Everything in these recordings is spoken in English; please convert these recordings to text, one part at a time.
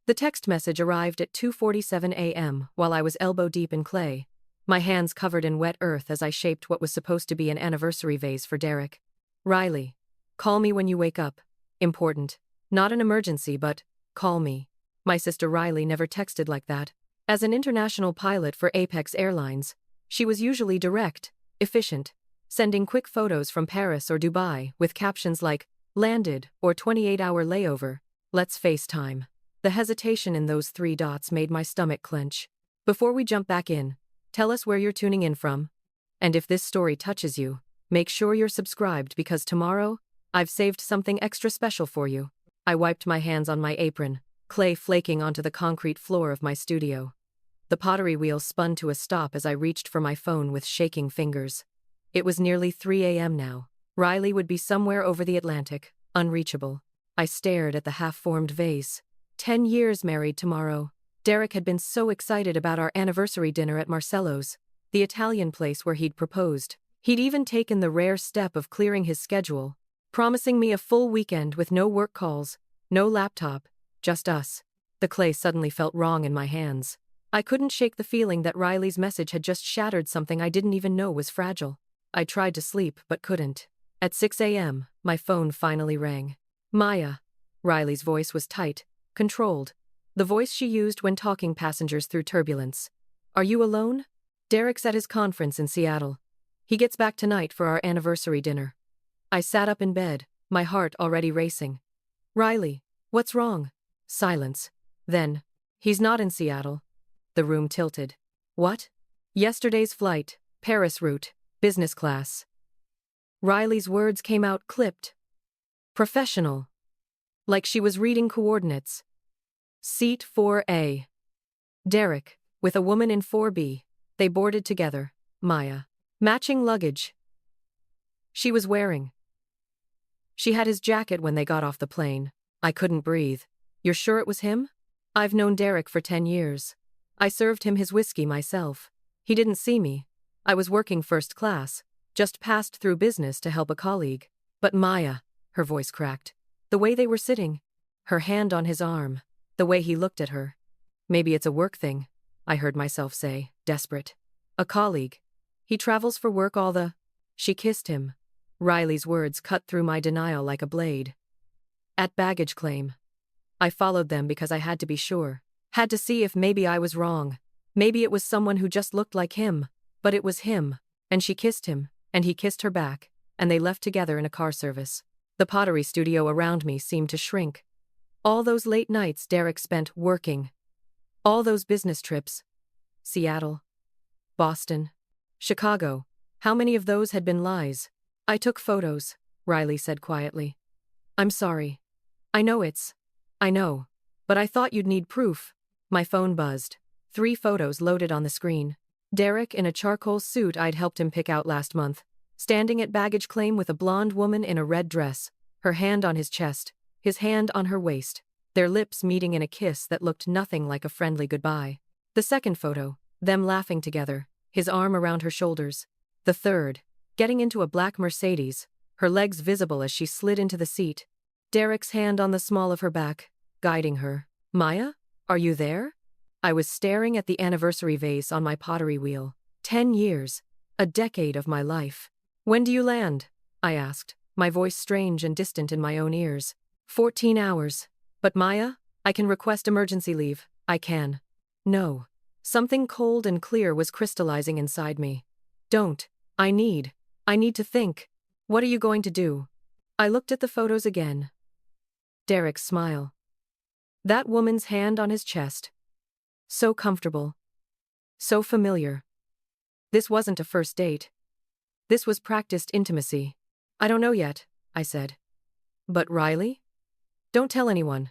The text message arrived at 2:47 a.m. while I was elbow-deep in clay, my hands covered in wet earth as I shaped what was supposed to be an anniversary vase for Derek. Riley, call me when you wake up. Important. Not an emergency, but call me. My sister Riley never texted like that. As an international pilot for Apex Airlines, she was usually direct, efficient, sending quick photos from Paris or Dubai with captions like, landed, or 28-hour layover, let's FaceTime. The hesitation in those 3 dots made my stomach clench. Before we jump back in, tell us where you're tuning in from. And if this story touches you, make sure you're subscribed because tomorrow, I've saved something extra special for you. I wiped my hands on my apron, clay flaking onto the concrete floor of my studio. The pottery wheel spun to a stop as I reached for my phone with shaking fingers. It was nearly 3 a.m. now. Riley would be somewhere over the Atlantic, unreachable. I stared at the half-formed vase. 10 years married tomorrow. Derek had been so excited about our anniversary dinner at Marcello's, the Italian place where he'd proposed. He'd even taken the rare step of clearing his schedule, promising me a full weekend with no work calls, no laptop, just us. The clay suddenly felt wrong in my hands. I couldn't shake the feeling that Riley's message had just shattered something I didn't even know was fragile. I tried to sleep but couldn't. At 6 a.m., my phone finally rang. Maya. Riley's voice was tight, controlled. The voice she used when talking passengers through turbulence. Are you alone? Derek's at his conference in Seattle. He gets back tonight for our anniversary dinner. I sat up in bed, my heart already racing. Riley, what's wrong? Silence. Then, he's not in Seattle. The room tilted. What? Yesterday's flight, Paris route, business class. Riley's words came out clipped. Professional. Like she was reading coordinates. Seat 4A. Derek, with a woman in 4B. They boarded together. Maya. Matching luggage. She was wearing. She had his jacket when they got off the plane. I couldn't breathe. You're sure it was him? I've known Derek for 10 years. I served him his whiskey myself. He didn't see me. I was working first class, just passed through business to help a colleague. But Maya, her voice cracked. The way they were sitting. Her hand on his arm. The way he looked at her. Maybe it's a work thing, I heard myself say, desperate. A colleague. He travels for work all the... She kissed him. Riley's words cut through my denial like a blade. At baggage claim. I followed them because I had to be sure. Had to see if maybe I was wrong. Maybe it was someone who just looked like him. But it was him. And she kissed him, and he kissed her back, and they left together in a car service. The pottery studio around me seemed to shrink. All those late nights Derek spent working. All those business trips. Seattle. Boston. Chicago. How many of those had been lies? I took photos, Riley said quietly. I'm sorry. I know. But I thought you'd need proof. My phone buzzed. 3 photos loaded on the screen. Derek in a charcoal suit I'd helped him pick out last month. Standing at baggage claim with a blonde woman in a red dress, her hand on his chest, his hand on her waist, their lips meeting in a kiss that looked nothing like a friendly goodbye. The second photo, them laughing together, his arm around her shoulders. The third, getting into a black Mercedes, her legs visible as she slid into the seat. Derek's hand on the small of her back, guiding her. Maya, are you there? I was staring at the anniversary vase on my pottery wheel. 10 years. A decade of my life. When do you land? I asked, my voice strange and distant in my own ears. 14 hours. But Maya, I can request emergency leave. I can. No. Something cold and clear was crystallizing inside me. Don't. I need to think. What are you going to do? I looked at the photos again. Derek's smile. That woman's hand on his chest. So comfortable. So familiar. This wasn't a first date. This was practiced intimacy. I don't know yet, I said. But Riley? Don't tell anyone.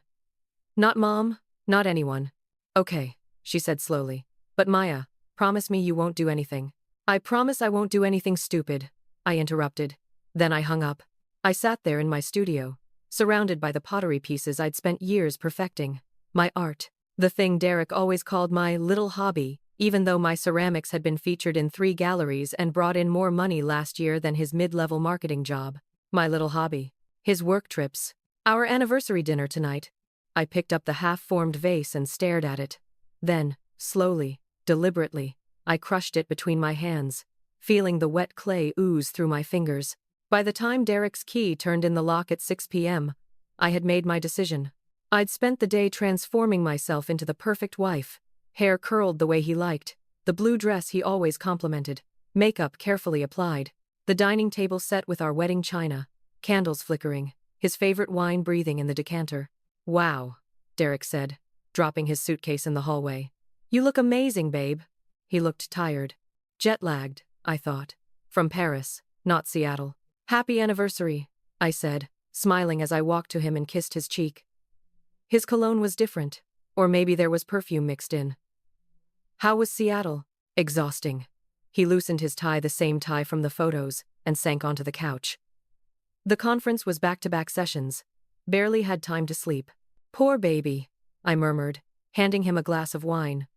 Not Mom, not anyone. Okay, she said slowly. But Maya, promise me you won't do anything. I promise I won't do anything stupid, I interrupted. Then I hung up. I sat there in my studio, surrounded by the pottery pieces I'd spent years perfecting. My art. The thing Derek always called my little hobby, even though my ceramics had been featured in 3 galleries and brought in more money last year than his mid-level marketing job. My little hobby. His work trips. Our anniversary dinner tonight. I picked up the half-formed vase and stared at it. Then, slowly, deliberately, I crushed it between my hands, feeling the wet clay ooze through my fingers. By the time Derek's key turned in the lock at 6 p.m., I had made my decision. I'd spent the day transforming myself into the perfect wife, hair curled the way he liked, the blue dress he always complimented, makeup carefully applied, the dining table set with our wedding china, candles flickering, his favorite wine breathing in the decanter. "Wow," Derek said, dropping his suitcase in the hallway. "You look amazing, babe." He looked tired. Jet-lagged, I thought. From Paris, not Seattle. "Happy anniversary," I said, smiling as I walked to him and kissed his cheek. His cologne was different, or maybe there was perfume mixed in. "How was Seattle?" "Exhausting." He loosened his tie, the same tie from the photos, and sank onto the couch. The conference was back-to-back sessions. Barely had time to sleep. "Poor baby," I murmured, handing him a glass of wine.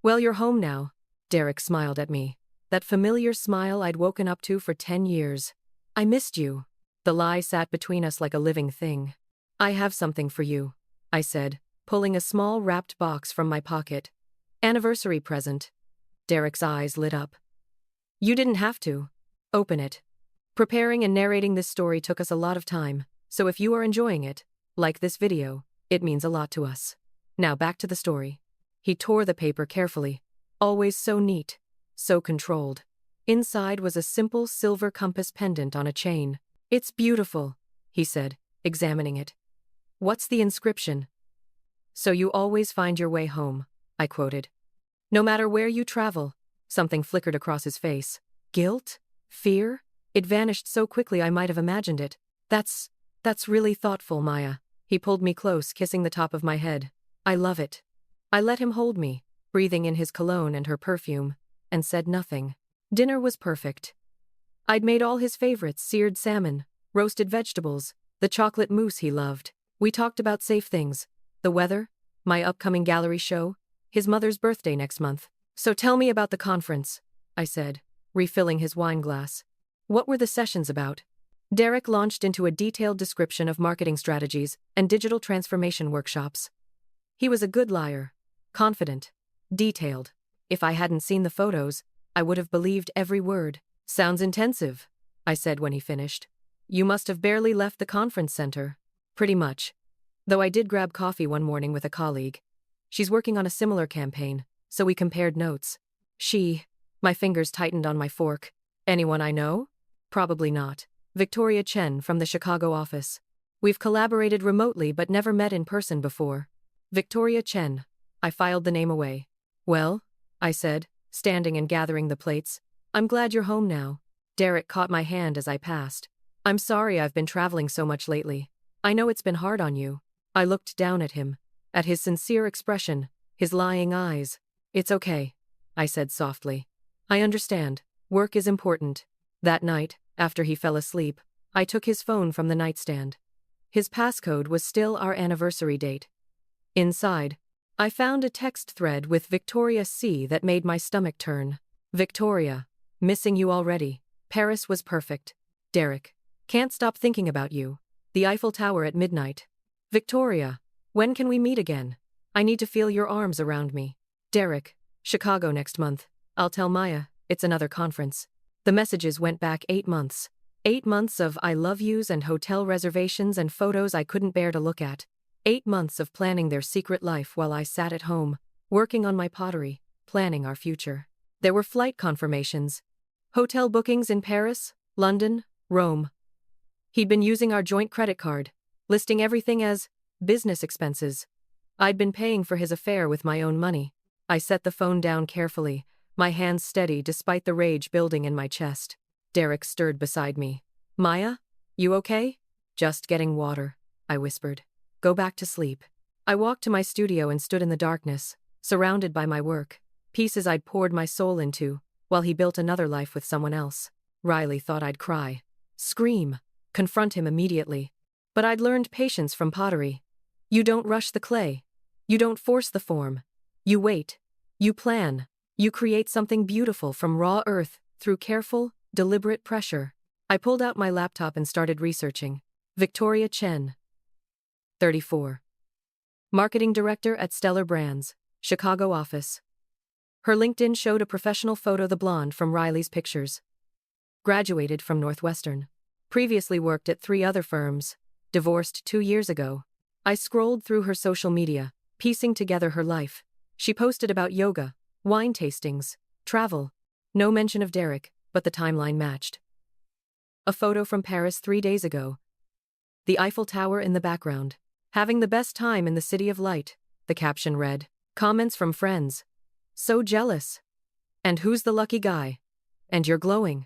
"Well, you're home now." Derek smiled at me. That familiar smile I'd woken up to for 10 years. "I missed you." The lie sat between us like a living thing. "I have something for you," I said, pulling a small wrapped box from my pocket. "Anniversary present." Derek's eyes lit up. "You didn't have to. Open it." Preparing and narrating this story took us a lot of time, so if you are enjoying it, like this video, it means a lot to us. Now back to the story. He tore the paper carefully, always so neat, so controlled. Inside was a simple silver compass pendant on a chain. "It's beautiful," he said, examining it. "What's the inscription?" "So you always find your way home," I quoted. "No matter where you travel." Something flickered across his face. Guilt? Fear? It vanished so quickly I might have imagined it. That's really thoughtful, Maya." He pulled me close, kissing the top of my head. "I love it." I let him hold me, breathing in his cologne and her perfume, and said nothing. Dinner was perfect. I'd made all his favorites: seared salmon, roasted vegetables, the chocolate mousse he loved. We talked about safe things: the weather, my upcoming gallery show, his mother's birthday next month. "So tell me about the conference," I said, refilling his wine glass. "What were the sessions about?" Derek launched into a detailed description of marketing strategies and digital transformation workshops. He was a good liar. Confident. Detailed. If I hadn't seen the photos, I would have believed every word. "Sounds intensive," I said when he finished. "You must have barely left the conference center." "Pretty much. Though I did grab coffee one morning with a colleague. She's working on a similar campaign, so we compared notes." My fingers tightened on my fork. "Anyone I know?" "Probably not. Victoria Chen from the Chicago office. We've collaborated remotely but never met in person before." "Victoria Chen." I filed the name away. "Well," I said, standing and gathering the plates, "I'm glad you're home now." Derek caught my hand as I passed. "I'm sorry I've been traveling so much lately. I know it's been hard on you." I looked down at him, at his sincere expression, his lying eyes. "It's okay," I said softly. "I understand. Work is important." That night, after he fell asleep, I took his phone from the nightstand. His passcode was still our anniversary date. Inside, I found a text thread with Victoria C. that made my stomach turn. "Victoria, missing you already. Paris was perfect. Derek, can't stop thinking about you. The Eiffel Tower at midnight. Victoria, when can we meet again? I need to feel your arms around me. Derek, Chicago next month. I'll tell Maya, it's another conference." The messages went back 8 months. 8 months of I love yous and hotel reservations and photos I couldn't bear to look at. 8 months of planning their secret life while I sat at home, working on my pottery, planning our future. There were flight confirmations. Hotel bookings in Paris, London, Rome. He'd been using our joint credit card, listing everything as business expenses. I'd been paying for his affair with my own money. I set the phone down carefully, my hands steady despite the rage building in my chest. Derek stirred beside me. "Maya, you okay?" "Just getting water," I whispered. "Go back to sleep." I walked to my studio and stood in the darkness, surrounded by my work, pieces I'd poured my soul into, while he built another life with someone else. Riley thought I'd cry, scream, confront him immediately. But I'd learned patience from pottery. You don't rush the clay. You don't force the form. You wait. You plan. You create something beautiful from raw earth through careful, deliberate pressure. I pulled out my laptop and started researching. Victoria Chen. 34. Marketing Director at Stellar Brands, Chicago office. Her LinkedIn showed a professional photo, the blonde from Riley's pictures. Graduated from Northwestern. Previously worked at 3 other firms. Divorced 2 years ago. I scrolled through her social media, piecing together her life. She posted about yoga, wine tastings, travel. No mention of Derek, but the timeline matched. A photo from Paris 3 days ago. The Eiffel Tower in the background. Having the best time in the city of light, the caption read. Comments from friends. So jealous. And who's the lucky guy? And you're glowing.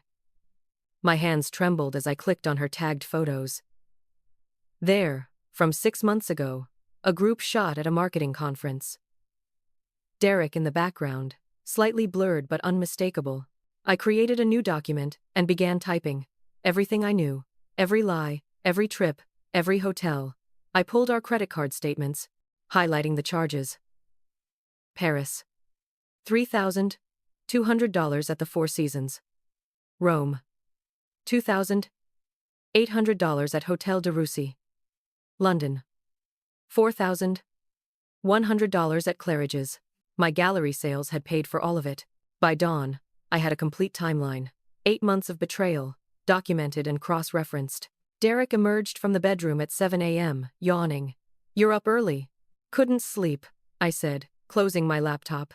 My hands trembled as I clicked on her tagged photos. There, from 6 months ago, a group shot at a marketing conference. Derek in the background, slightly blurred but unmistakable. I created a new document and began typing. Everything I knew, every lie, every trip, every hotel. I pulled our credit card statements, highlighting the charges. Paris. $3,200 at the Four Seasons. Rome. $2,800 at Hotel de Russie. London. $4,100 at Claridge's. My gallery sales had paid for all of it. By dawn, I had a complete timeline. 8 months of betrayal, documented and cross-referenced. Derek emerged from the bedroom at 7 a.m., yawning. You're up early. Couldn't sleep, I said, closing my laptop.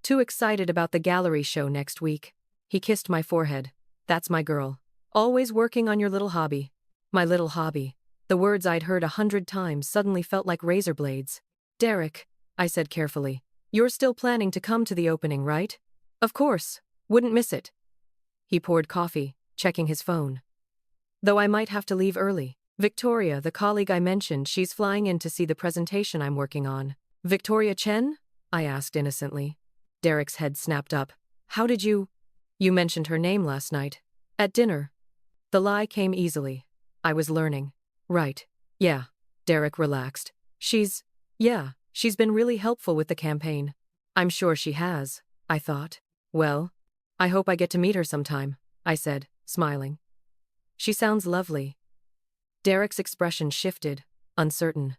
Too excited about the gallery show next week. He kissed my forehead. That's my girl. Always working on your little hobby. My little hobby. The words I'd heard 100 times suddenly felt like razor blades. Derek, I said carefully. You're still planning to come to the opening, right? Of course. Wouldn't miss it. He poured coffee, checking his phone. Though I might have to leave early. Victoria, the colleague I mentioned, she's flying in to see the presentation I'm working on. Victoria Chen? I asked innocently. Derek's head snapped up. How did you? You mentioned her name last night. At dinner. The lie came easily. I was learning. Right. Yeah. Derek relaxed. She's been really helpful with the campaign. I'm sure she has, I thought. Well, I hope I get to meet her sometime, I said, smiling. She sounds lovely. Derek's expression shifted, uncertain.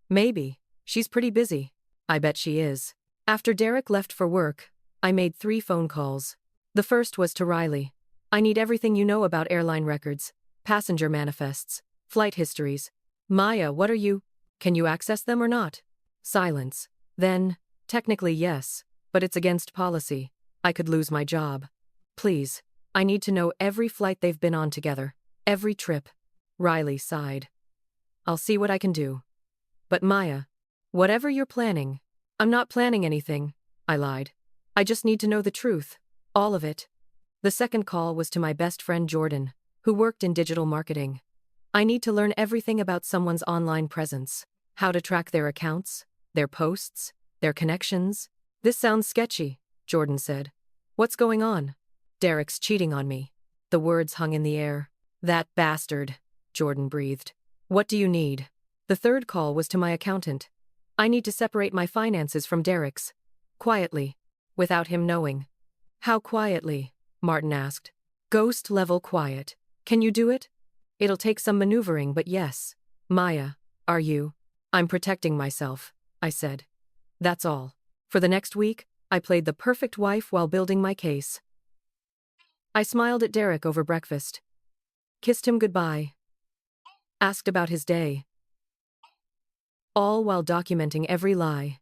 Maybe. She's pretty busy. I bet she is. After Derek left for work, I made 3 phone calls. The first was to Riley. I need everything you know about airline records, passenger manifests, flight histories. Maya, what are you? Can you access them or not? Silence. Then, technically yes, but it's against policy. I could lose my job. Please, I need to know every flight they've been on together, every trip. Riley sighed. I'll see what I can do. But Maya, whatever you're planning. I'm not planning anything, I lied. I just need to know the truth. All of it. The second call was to my best friend Jordan, who worked in digital marketing. I need to learn everything about someone's online presence, how to track their accounts, their posts, their connections. This sounds sketchy, Jordan said. What's going on? Derek's cheating on me. The words hung in the air. That bastard, Jordan breathed. What do you need? The third call was to my accountant. I need to separate my finances from Derek's. Quietly. Without him knowing. How quietly? Martin asked. Ghost-level quiet. Can you do it? It'll take some maneuvering, but yes. Maya, are you? I'm protecting myself, I said. That's all. For the next week, I played the perfect wife while building my case. I smiled at Derek over breakfast. Kissed him goodbye. Asked about his day. All while documenting every lie.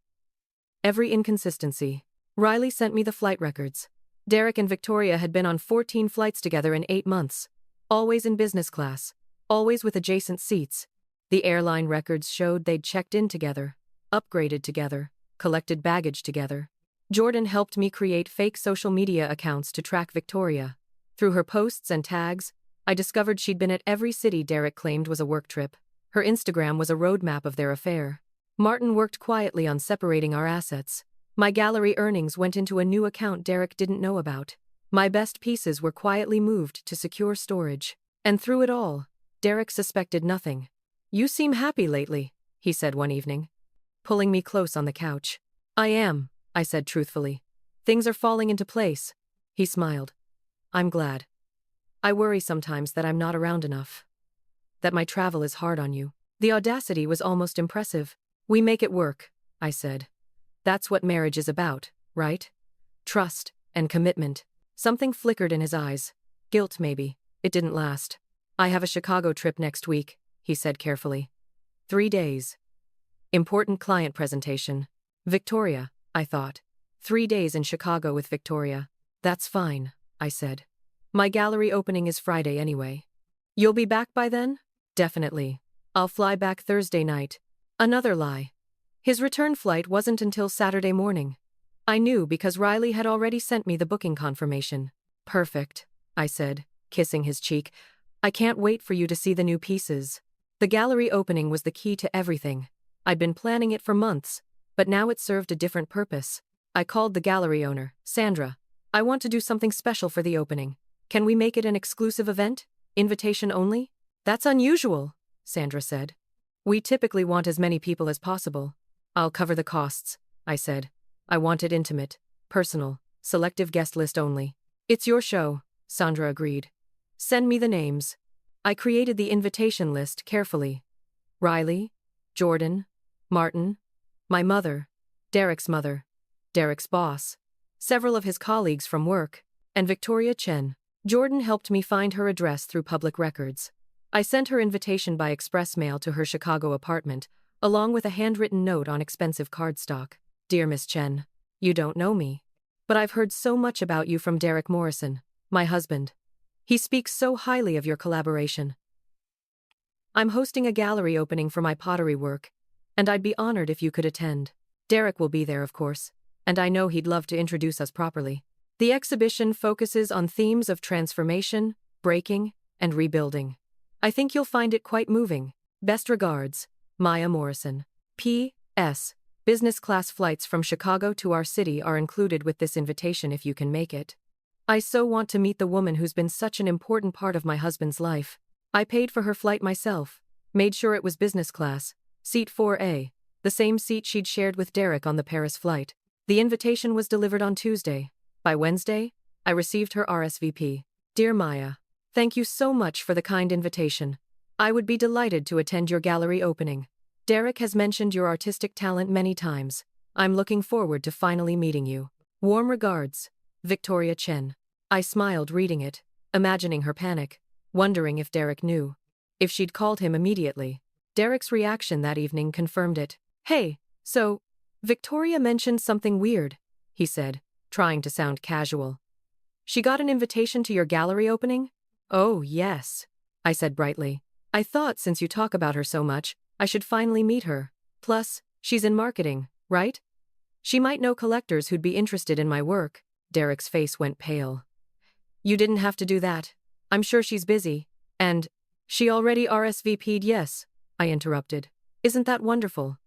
Every inconsistency. Riley sent me the flight records. Derek and Victoria had been on 14 flights together in 8 months. Always in business class. Always with adjacent seats. The airline records showed they'd checked in together, upgraded together, collected baggage together. Jordan helped me create fake social media accounts to track Victoria. Through her posts and tags, I discovered she'd been at every city Derek claimed was a work trip. Her Instagram was a roadmap of their affair. Martin worked quietly on separating our assets. My gallery earnings went into a new account Derek didn't know about. My best pieces were quietly moved to secure storage. And through it all, Derek suspected nothing. You seem happy lately, he said one evening, pulling me close on the couch. I am, I said truthfully. Things are falling into place. He smiled. I'm glad. I worry sometimes that I'm not around enough. That my travel is hard on you. The audacity was almost impressive. We make it work, I said. That's what marriage is about, right? Trust and commitment. Something flickered in his eyes. Guilt, maybe. It didn't last. I have a Chicago trip next week, he said carefully. 3 days. Important client presentation. Victoria, I thought. 3 days in Chicago with Victoria. That's fine, I said. My gallery opening is Friday anyway. You'll be back by then? Definitely. I'll fly back Thursday night. Another lie. His return flight wasn't until Saturday morning. I knew because Riley had already sent me the booking confirmation. Perfect, I said, kissing his cheek. I can't wait for you to see the new pieces. The gallery opening was the key to everything. I'd been planning it for months, but now it served a different purpose. I called the gallery owner, Sandra. I want to do something special for the opening. Can we make it an exclusive event? Invitation only? That's unusual, Sandra said. We typically want as many people as possible. I'll cover the costs, I said. I want it intimate, personal, selective guest list only. It's your show, Sandra agreed. Send me the names. I created the invitation list carefully. Riley, Jordan, Martin, my mother, Derek's boss, several of his colleagues from work, and Victoria Chen. Jordan helped me find her address through public records. I sent her invitation by express mail to her Chicago apartment, along with a handwritten note on expensive cardstock. Dear Miss Chen, you don't know me, but I've heard so much about you from Derek Morrison, my husband. He speaks so highly of your collaboration. I'm hosting a gallery opening for my pottery work, and I'd be honored if you could attend. Derek will be there, of course, and I know he'd love to introduce us properly. The exhibition focuses on themes of transformation, breaking, and rebuilding. I think you'll find it quite moving. Best regards, Maya Morrison. P.S. Business class flights from Chicago to our city are included with this invitation if you can make it. I so want to meet the woman who's been such an important part of my husband's life. I paid for her flight myself, made sure it was business class, seat 4A, the same seat she'd shared with Derek on the Paris flight. The invitation was delivered on Tuesday. By Wednesday, I received her RSVP. Dear Maya, thank you so much for the kind invitation. I would be delighted to attend your gallery opening. Derek has mentioned your artistic talent many times. I'm looking forward to finally meeting you. Warm regards, Victoria Chen. I smiled reading it, imagining her panic, wondering if Derek knew. If she'd called him immediately. Derek's reaction that evening confirmed it. Hey, so, Victoria mentioned something weird, he said, trying to sound casual. She got an invitation to your gallery opening? Oh, yes, I said brightly. I thought since you talk about her so much, I should finally meet her. Plus, she's in marketing, right? She might know collectors who'd be interested in my work. Derek's face went pale. You didn't have to do that. I'm sure she's busy. And, she already RSVP'd, yes, I interrupted. Isn't that wonderful?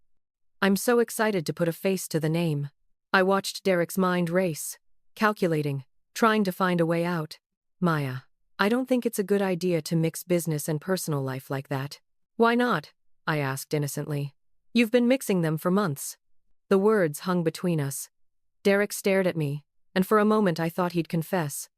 I'm so excited to put a face to the name. I watched Derek's mind race, calculating, trying to find a way out. Maya, I don't think it's a good idea to mix business and personal life like that. Why not? I asked innocently. You've been mixing them for months. The words hung between us. Derek stared at me, and for a moment I thought he'd confess.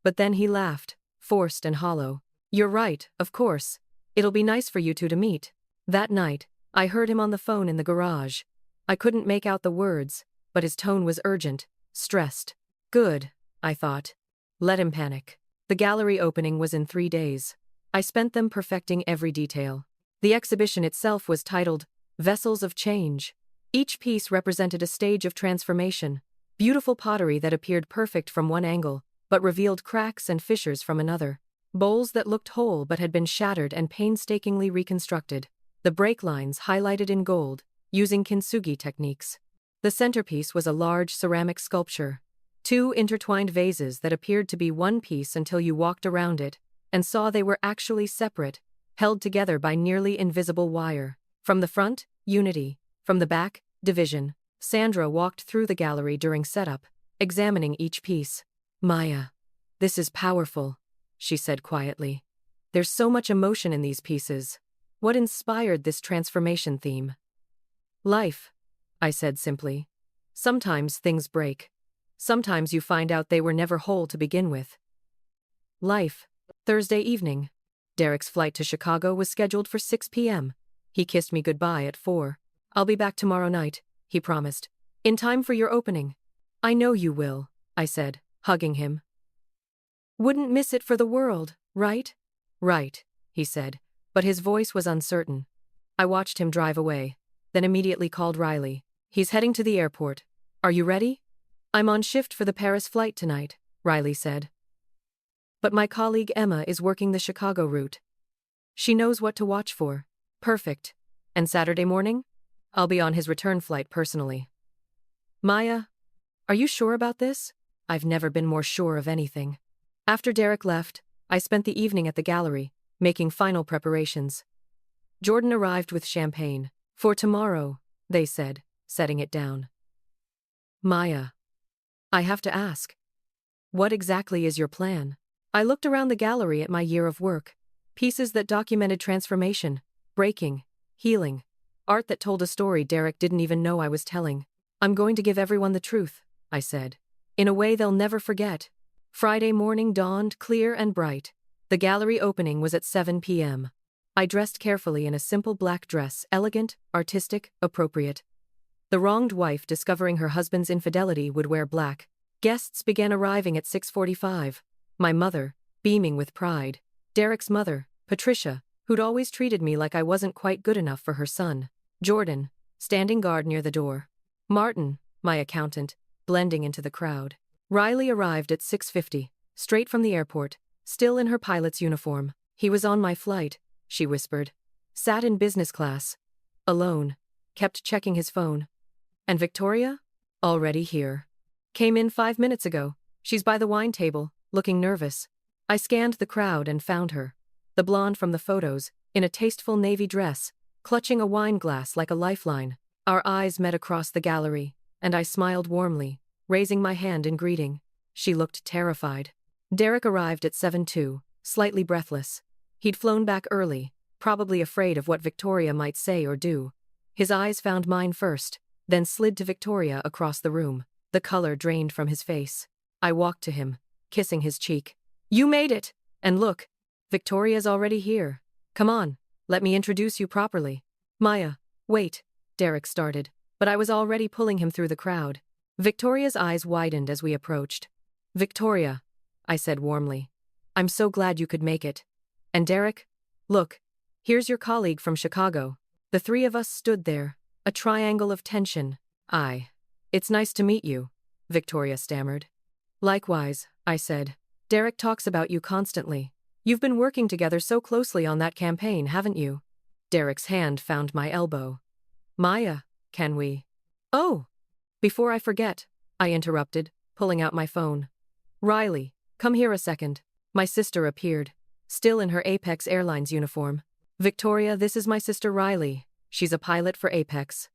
But then he laughed, forced and hollow. You're right, of course. It'll be nice for you two to meet. That night, I heard him on the phone in the garage. I couldn't make out the words, but his tone was urgent, stressed. Good, I thought. Let him panic. The gallery opening was in 3 days. I spent them perfecting every detail. The exhibition itself was titled, Vessels of Change. Each piece represented a stage of transformation, beautiful pottery that appeared perfect from one angle, but revealed cracks and fissures from another. Bowls that looked whole but had been shattered and painstakingly reconstructed. The break lines highlighted in gold, using kintsugi techniques. The centerpiece was a large ceramic sculpture. 2 intertwined vases that appeared to be one piece until you walked around it, and saw they were actually separate, held together by nearly invisible wire. From the front, unity. From the back, division. Sandra walked through the gallery during setup, examining each piece. Maya, this is powerful, she said quietly. There's so much emotion in these pieces. What inspired this transformation theme? Life, I said simply. Sometimes things break. Sometimes you find out they were never whole to begin with. Life. Thursday evening. Derek's flight to Chicago was scheduled for 6 p.m. He kissed me goodbye at 4. I'll be back tomorrow night. he promised. In time for your opening. I know you will, I said, hugging him. Wouldn't miss it for the world, right? Right, he said, but his voice was uncertain. I watched him drive away, then immediately called Riley. He's heading to the airport. Are you ready? I'm on shift for the Paris flight tonight, Riley said. But my colleague Emma is working the Chicago route. She knows what to watch for. Perfect. And Saturday morning? I'll be on his return flight personally. Maya, are you sure about this? I've never been more sure of anything. After Derek left, I spent the evening at the gallery, making final preparations. Jordan arrived with champagne. For tomorrow, they said, setting it down. Maya, I have to ask. What exactly is your plan? I looked around the gallery at my year of work. Pieces that documented transformation, breaking, healing, art that told a story Derek didn't even know I was telling. I'm going to give everyone the truth, I said, in a way they'll never forget. Friday morning dawned clear and bright. The gallery opening was at 7 p.m. I dressed carefully in a simple black dress, elegant, artistic, appropriate. The wronged wife discovering her husband's infidelity would wear black. Guests began arriving at 6:45. My mother, beaming with pride. Derek's mother, Patricia, who'd always treated me like I wasn't quite good enough for her son. Jordan, standing guard near the door. Martin, my accountant, blending into the crowd. Riley arrived at 6:50, straight from the airport, still in her pilot's uniform. He was on my flight, she whispered. Sat in business class. Alone. Kept checking his phone. And Victoria? Already here. Came in 5 minutes ago. She's by the wine table, looking nervous. I scanned the crowd and found her. The blonde from the photos, in a tasteful navy dress, clutching a wine glass like a lifeline. Our eyes met across the gallery, and I smiled warmly, raising my hand in greeting. She looked terrified. Derek arrived at 7:02, slightly breathless. He'd flown back early, probably afraid of what Victoria might say or do. His eyes found mine first, then slid to Victoria across the room. The color drained from his face. I walked to him, kissing his cheek. You made it! And look, Victoria's already here. Come on, let me introduce you properly. Maya, wait, Derek started, but I was already pulling him through the crowd. Victoria's eyes widened as we approached. Victoria, I said warmly. I'm so glad you could make it. And Derek? Look, here's your colleague from Chicago. The three of us stood there, a triangle of tension. It's nice to meet you, Victoria stammered. Likewise, I said. Derek talks about you constantly. You've been working together so closely on that campaign, haven't you? Derek's hand found my elbow. Maya, can we? Oh! Before I forget, I interrupted, pulling out my phone. Riley, come here a second. My sister appeared, still in her Apex Airlines uniform. Victoria, this is my sister Riley. She's a pilot for Apex.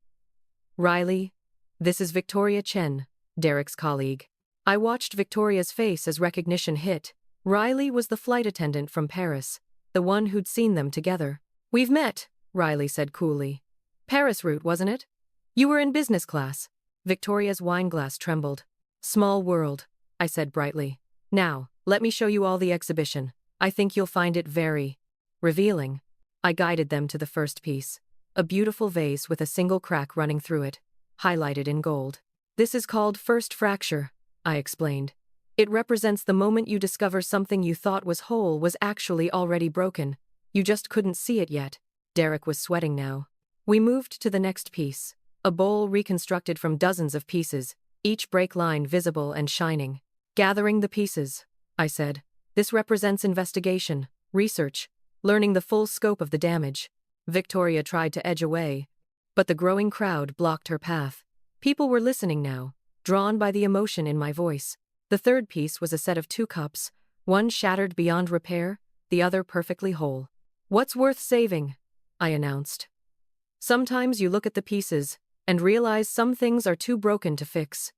Riley, this is Victoria Chen, Derek's colleague. I watched Victoria's face as recognition hit. Riley was the flight attendant from Paris, the one who'd seen them together. We've met, Riley said coolly. Paris route, wasn't it? You were in business class. Victoria's wineglass trembled. Small world, I said brightly. Now, let me show you all the exhibition. I think you'll find it very revealing. I guided them to the first piece. A beautiful vase with a single crack running through it, highlighted in gold. This is called first fracture, I explained. It represents the moment you discover something you thought was whole was actually already broken. You just couldn't see it yet. Derek was sweating now. We moved to the next piece. A bowl reconstructed from dozens of pieces, each break line visible and shining. Gathering the pieces, I said. This represents investigation, research, learning the full scope of the damage. Victoria tried to edge away, but the growing crowd blocked her path. People were listening now, drawn by the emotion in my voice. The third piece was a set of 2 cups, one shattered beyond repair, the other perfectly whole. What's worth saving? I announced. Sometimes you look at the pieces and realize some things are too broken to fix.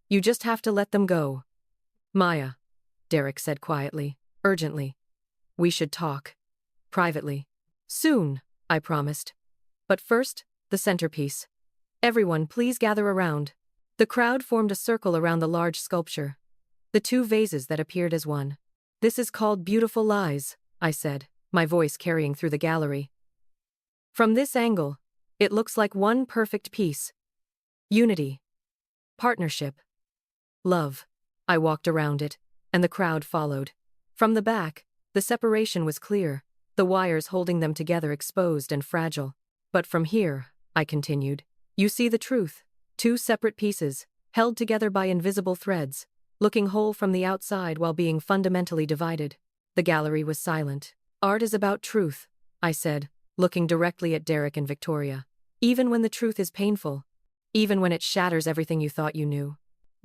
You just have to let them go. Maya, Derek said quietly, urgently. We should talk. Privately. Soon, I promised. But first, the centerpiece. Everyone, please gather around. The crowd formed a circle around the large sculpture. The 2 vases that appeared as one. This is called Beautiful Lies, I said, my voice carrying through the gallery. From this angle, it looks like one perfect piece. Unity. Partnership. Love. I walked around it, and the crowd followed. From the back, the separation was clear, the wires holding them together exposed and fragile. But from here, I continued, you see the truth. Two separate pieces, held together by invisible threads, looking whole from the outside while being fundamentally divided. The gallery was silent. Art is about truth, I said, looking directly at Derek and Victoria. Even when the truth is painful. Even when it shatters everything you thought you knew.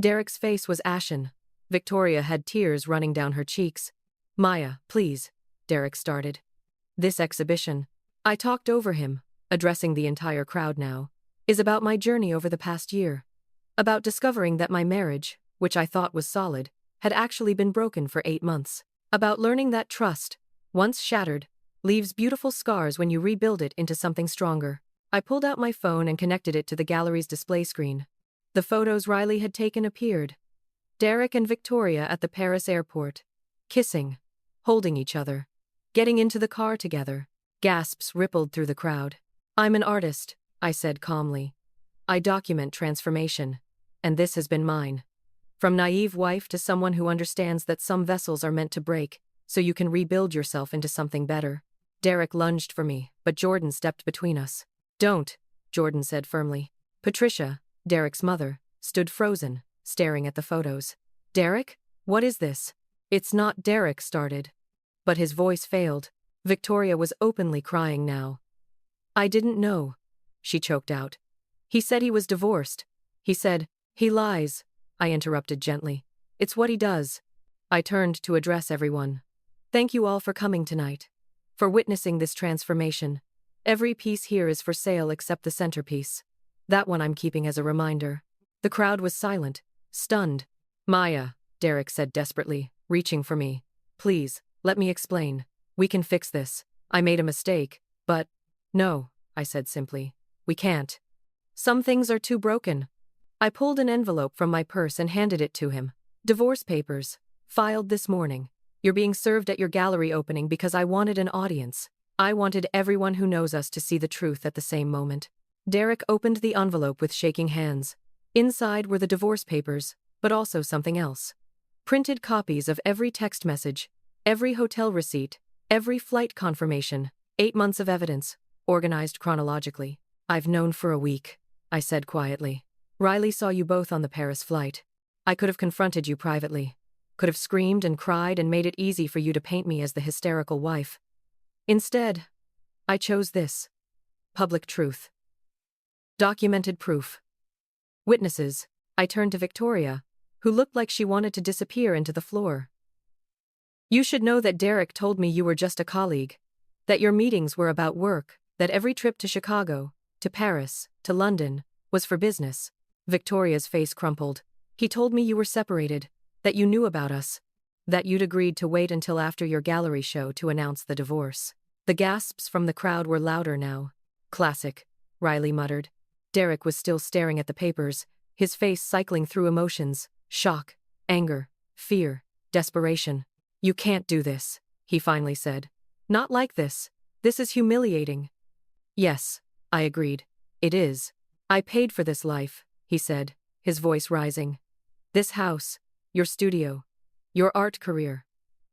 Derek's face was ashen. Victoria had tears running down her cheeks. Maya, please, Derek started. This exhibition, I talked over him, addressing the entire crowd now, is about my journey over the past year. About discovering that my marriage, which I thought was solid, had actually been broken for 8 months. About learning that trust, once shattered, leaves beautiful scars when you rebuild it into something stronger. I pulled out my phone and connected it to the gallery's display screen. The photos Riley had taken appeared. Derek and Victoria at the Paris airport. Kissing. Holding each other. Getting into the car together. Gasps rippled through the crowd. I'm an artist, I said calmly. I document transformation. And this has been mine. From naive wife to someone who understands that some vessels are meant to break, so you can rebuild yourself into something better. Derek lunged for me, but Jordan stepped between us. Don't, Jordan said firmly. Patricia, Derek's mother, stood frozen, staring at the photos. Derek? What is this? It's not, Derek started. But his voice failed. Victoria was openly crying now. I didn't know, she choked out. He said he was divorced. He said, he lies, I interrupted gently. It's what he does. I turned to address everyone. Thank you all for coming tonight. For witnessing this transformation. Every piece here is for sale except the centerpiece. That one I'm keeping as a reminder. The crowd was silent, stunned. Maya, Derek said desperately, reaching for me. Please, let me explain. We can fix this. I made a mistake, but... No, I said simply. We can't. Some things are too broken. I pulled an envelope from my purse and handed it to him. Divorce papers. Filed this morning. You're being served at your gallery opening because I wanted an audience. I wanted everyone who knows us to see the truth at the same moment. Derek opened the envelope with shaking hands. Inside were the divorce papers, but also something else. Printed copies of every text message, every hotel receipt, every flight confirmation, 8 months of evidence, organized chronologically. I've known for a week, I said quietly. Riley saw you both on the Paris flight. I could have confronted you privately. Could have screamed and cried and made it easy for you to paint me as the hysterical wife. Instead, I chose this. Public truth. Documented proof. Witnesses. I turned to Victoria, who looked like she wanted to disappear into the floor. You should know that Derek told me you were just a colleague, that your meetings were about work, that every trip to Chicago, to Paris, to London, was for business. Victoria's face crumpled. He told me you were separated, that you knew about us, that you'd agreed to wait until after your gallery show to announce the divorce. The gasps from the crowd were louder now. Classic, Riley muttered. Derek was still staring at the papers, his face cycling through emotions, shock, anger, fear, desperation. You can't do this, he finally said. Not like this. This is humiliating. Yes, I agreed. It is. I paid for this life, he said, his voice rising. This house, your studio, your art career.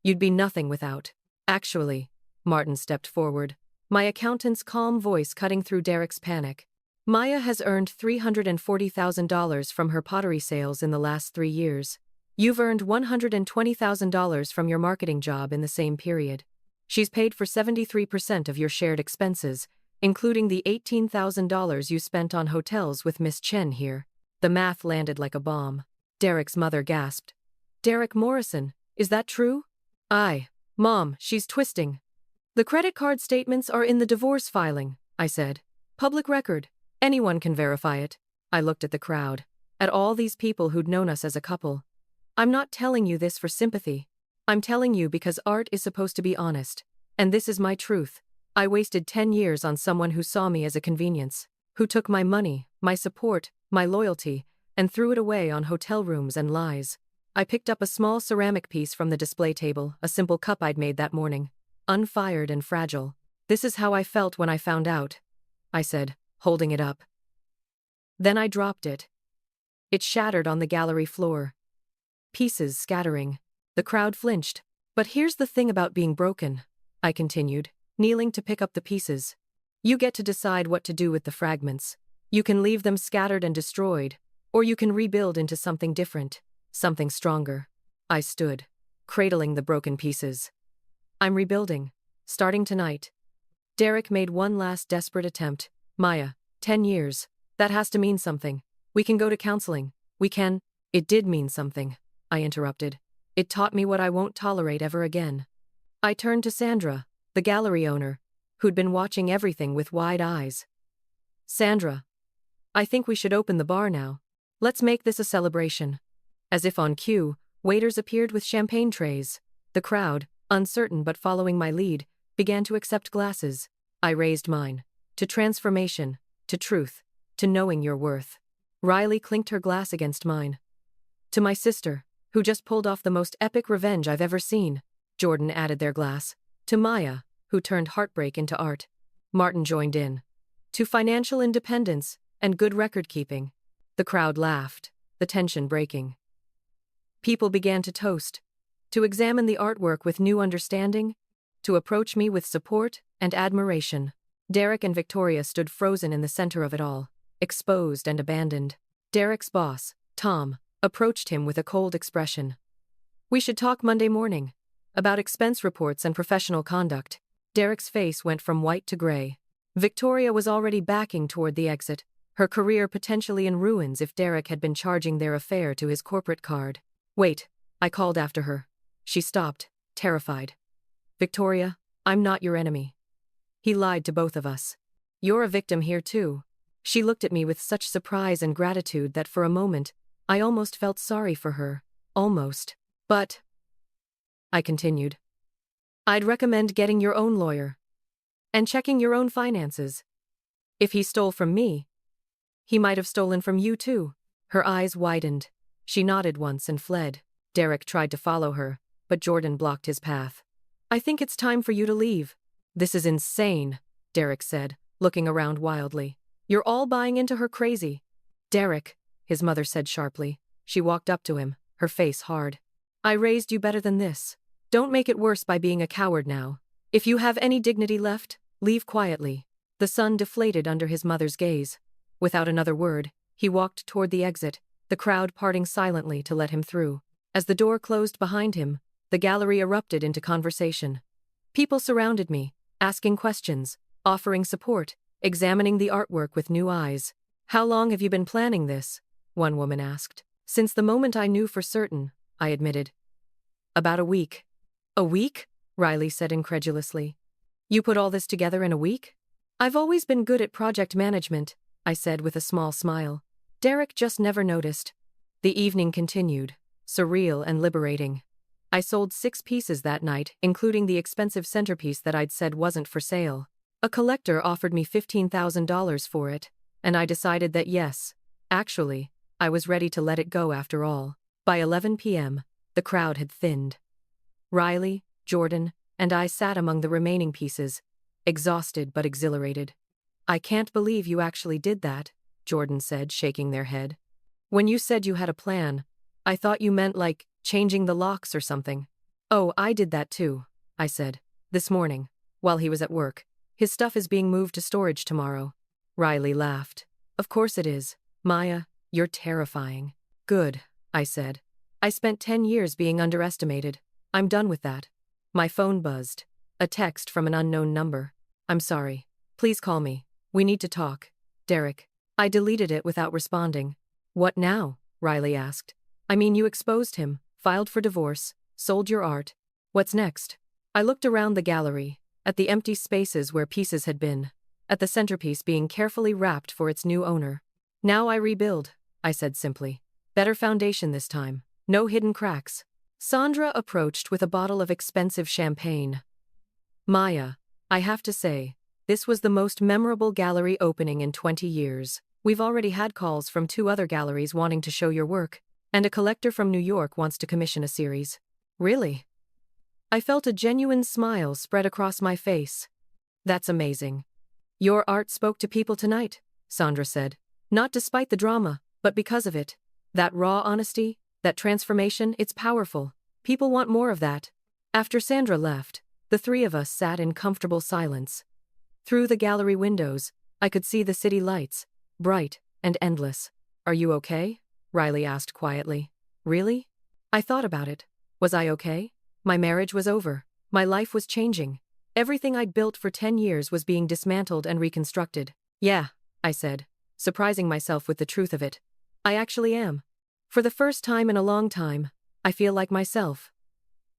You'd be nothing without. Actually, Martin stepped forward, my accountant's calm voice cutting through Derek's panic. Maya has earned $340,000 from her pottery sales in the last 3 years. You've earned $120,000 from your marketing job in the same period. She's paid for 73% of your shared expenses, including the $18,000 you spent on hotels with Miss Chen here. The math landed like a bomb. Derek's mother gasped. Derek Morrison, is that true? Aye. Mom, she's twisting. The credit card statements are in the divorce filing, I said. Public record. Anyone can verify it. I looked at the crowd, at all these people who'd known us as a couple. I'm not telling you this for sympathy. I'm telling you because art is supposed to be honest. And this is my truth. I wasted 10 years on someone who saw me as a convenience, who took my money, my support, my loyalty, and threw it away on hotel rooms and lies. I picked up a small ceramic piece from the display table, a simple cup I'd made that morning, unfired and fragile. This is how I felt when I found out, I said, holding it up. Then I dropped it. It shattered on the gallery floor. Pieces scattering. The crowd flinched. But here's the thing about being broken, I continued, kneeling to pick up the pieces. You get to decide what to do with the fragments. You can leave them scattered and destroyed, or you can rebuild into something different, something stronger. I stood, cradling the broken pieces. I'm rebuilding, starting tonight. Derek made one last desperate attempt. Maya, 10 years. That has to mean something. We can go to counseling. We can. It did mean something, I interrupted. It taught me what I won't tolerate ever again. I turned to Sandra, the gallery owner, who'd been watching everything with wide eyes. Sandra, I think we should open the bar now. Let's make this a celebration. As if on cue, waiters appeared with champagne trays. The crowd, uncertain but following my lead, began to accept glasses. I raised mine. To transformation, to truth, to knowing your worth. Riley clinked her glass against mine. To my sister, who just pulled off the most epic revenge I've ever seen. Jordan added their glass. To Maya, who turned heartbreak into art. Martin joined in. To financial independence and good record-keeping. The crowd laughed, the tension breaking. People began to toast, to examine the artwork with new understanding, to approach me with support and admiration. Derek and Victoria stood frozen in the center of it all, exposed and abandoned. Derek's boss, Tom, approached him with a cold expression. We should talk Monday morning. About expense reports and professional conduct. Derek's face went from white to gray. Victoria was already backing toward the exit, her career potentially in ruins if Derek had been charging their affair to his corporate card. Wait, I called after her. She stopped, terrified. Victoria, I'm not your enemy. He lied to both of us. You're a victim here too. She looked at me with such surprise and gratitude that for a moment, I almost felt sorry for her. Almost. But, I continued, I'd recommend getting your own lawyer. And checking your own finances. If he stole from me, he might have stolen from you too. Her eyes widened. She nodded once and fled. Derek tried to follow her, but Jordan blocked his path. I think it's time for you to leave. This is insane, Derek said, looking around wildly. You're all buying into her crazy. Derek, his mother said sharply. She walked up to him, her face hard. I raised you better than this. Don't make it worse by being a coward now. If you have any dignity left, leave quietly. The sun deflated under his mother's gaze. Without another word, he walked toward the exit, the crowd parting silently to let him through. As the door closed behind him, the gallery erupted into conversation. People surrounded me, asking questions, offering support, examining the artwork with new eyes. How long have you been planning this? One woman asked. Since the moment I knew for certain, I admitted. About a week. A week? Riley said incredulously. You put all this together in a week? I've always been good at project management, I said with a small smile. Derek just never noticed. The evening continued, surreal and liberating. I sold 6 pieces that night, including the expensive centerpiece that I'd said wasn't for sale. A collector offered me $15,000 for it, and I decided that yes, actually, I was ready to let it go after all. By 11 p.m., the crowd had thinned. Riley, Jordan, and I sat among the remaining pieces, exhausted but exhilarated. I can't believe you actually did that, Jordan said, shaking their head. When you said you had a plan, I thought you meant like changing the locks or something. Oh, I did that too, I said. This morning, while he was at work. His stuff is being moved to storage tomorrow. Riley laughed. Of course it is. Maya, you're terrifying. Good, I said. I spent 10 years being underestimated. I'm done with that. My phone buzzed. A text from an unknown number. I'm sorry. Please call me. We need to talk. Derek. I deleted it without responding. What now? Riley asked. I mean, you exposed him, filed for divorce, sold your art. What's next? I looked around the gallery, at the empty spaces where pieces had been, at the centerpiece being carefully wrapped for its new owner. Now I rebuild, I said simply. Better foundation this time. No hidden cracks. Sandra approached with a bottle of expensive champagne. Maya, I have to say, this was the most memorable gallery opening in 20 years. We've already had calls from 2 other galleries wanting to show your work, and a collector from New York wants to commission a series. Really? I felt a genuine smile spread across my face. That's amazing. Your art spoke to people tonight, Sandra said. Not despite the drama, but because of it. That raw honesty, that transformation, it's powerful. People want more of that. After Sandra left, the three of us sat in comfortable silence. Through the gallery windows, I could see the city lights, bright and endless. "Are you okay?" Riley asked quietly. "Really?" I thought about it. Was I okay? My marriage was over. My life was changing. Everything I'd built for 10 years was being dismantled and reconstructed. "Yeah," I said, surprising myself with the truth of it. "I actually am. For the first time in a long time, I feel like myself.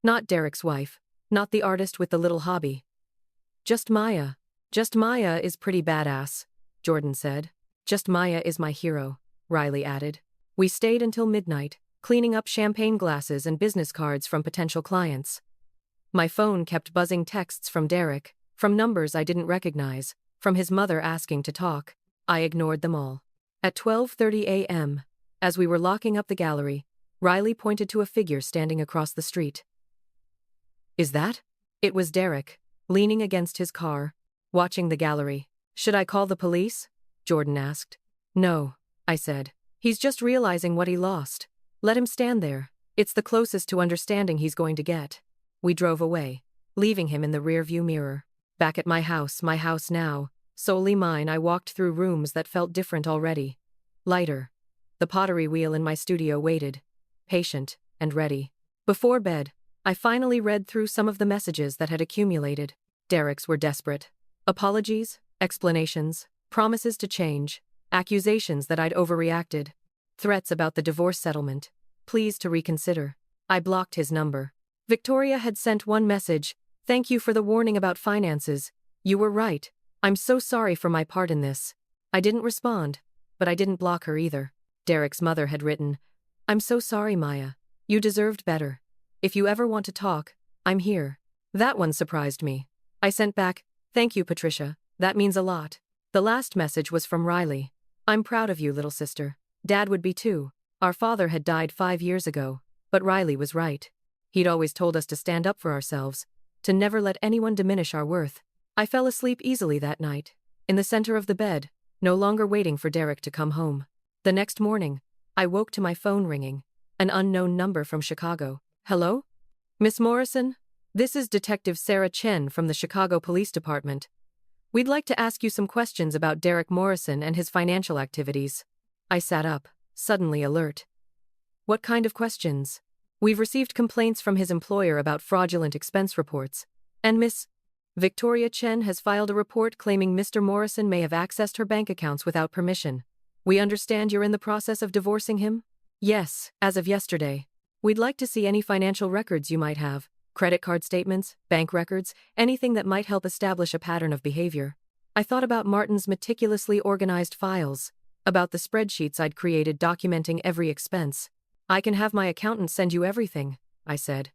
Not Derek's wife, not the artist with the little hobby. Just Maya. Just Maya is pretty badass," Jordan said. "Just Maya is my hero," Riley added. We stayed until midnight, cleaning up champagne glasses and business cards from potential clients. My phone kept buzzing texts from Derek, from numbers I didn't recognize, from his mother asking to talk. I ignored them all. At 12:30 a.m., as we were locking up the gallery, Riley pointed to a figure standing across the street. "Is that?" It was Derek, leaning against his car, watching the gallery. "Should I call the police?" Jordan asked. "No," I said. "He's just realizing what he lost. Let him stand there. It's the closest to understanding he's going to get." We drove away, leaving him in the rearview mirror. Back at my house now, solely mine, I walked through rooms that felt different already. Lighter. The pottery wheel in my studio waited, patient and ready. Before bed, I finally read through some of the messages that had accumulated. Derek's were desperate. Apologies, explanations, promises to change, accusations that I'd overreacted, threats about the divorce settlement, pleas to reconsider. I blocked his number. Victoria had sent one message: "Thank you for the warning about finances. You were right. I'm so sorry for my part in this." I didn't respond, but I didn't block her either. Derek's mother had written, "I'm so sorry, Maya. You deserved better. If you ever want to talk, I'm here." That one surprised me. I sent back, "Thank you, Patricia. That means a lot." The last message was from Riley. "I'm proud of you, little sister. Dad would be too. Our father had died 5 years ago, but Riley was right. He'd always told us to stand up for ourselves, to never let anyone diminish our worth." I fell asleep easily that night, in the center of the bed, no longer waiting for Derek to come home. The next morning, I woke to my phone ringing, an unknown number from Chicago. "Hello? Miss Morrison? This is Detective Sarah Chen from the Chicago Police Department. We'd like to ask you some questions about Derek Morrison and his financial activities." I sat up, suddenly alert. "What kind of questions?" "We've received complaints from his employer about fraudulent expense reports, and Miss Victoria Chen has filed a report claiming Mr. Morrison may have accessed her bank accounts without permission. We understand you're in the process of divorcing him?" "Yes, as of yesterday. We'd like to see any financial records you might have, credit card statements, bank records, anything that might help establish a pattern of behavior." I thought about Martin's meticulously organized files, about the spreadsheets I'd created documenting every expense. "I can have my accountant send you everything," I said.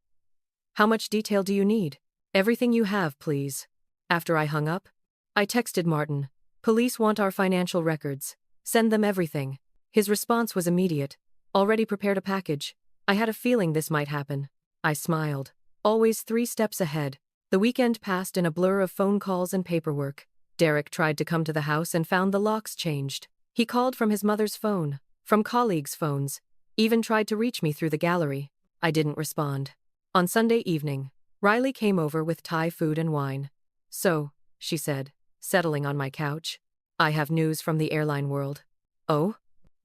"How much detail do you need?" "Everything you have, please." After I hung up, I texted Martin, "Police want our financial records. Send them everything." His response was immediate. "Already prepared a package." I had a feeling this might happen. I smiled. Always 3 steps ahead. The weekend passed in a blur of phone calls and paperwork. Derek tried to come to the house and found the locks changed. He called from his mother's phone, from colleagues' phones, even tried to reach me through the gallery. I didn't respond. On Sunday evening, Riley came over with Thai food and wine. "So," she said, settling on my couch, "I have news from the airline world." "Oh?"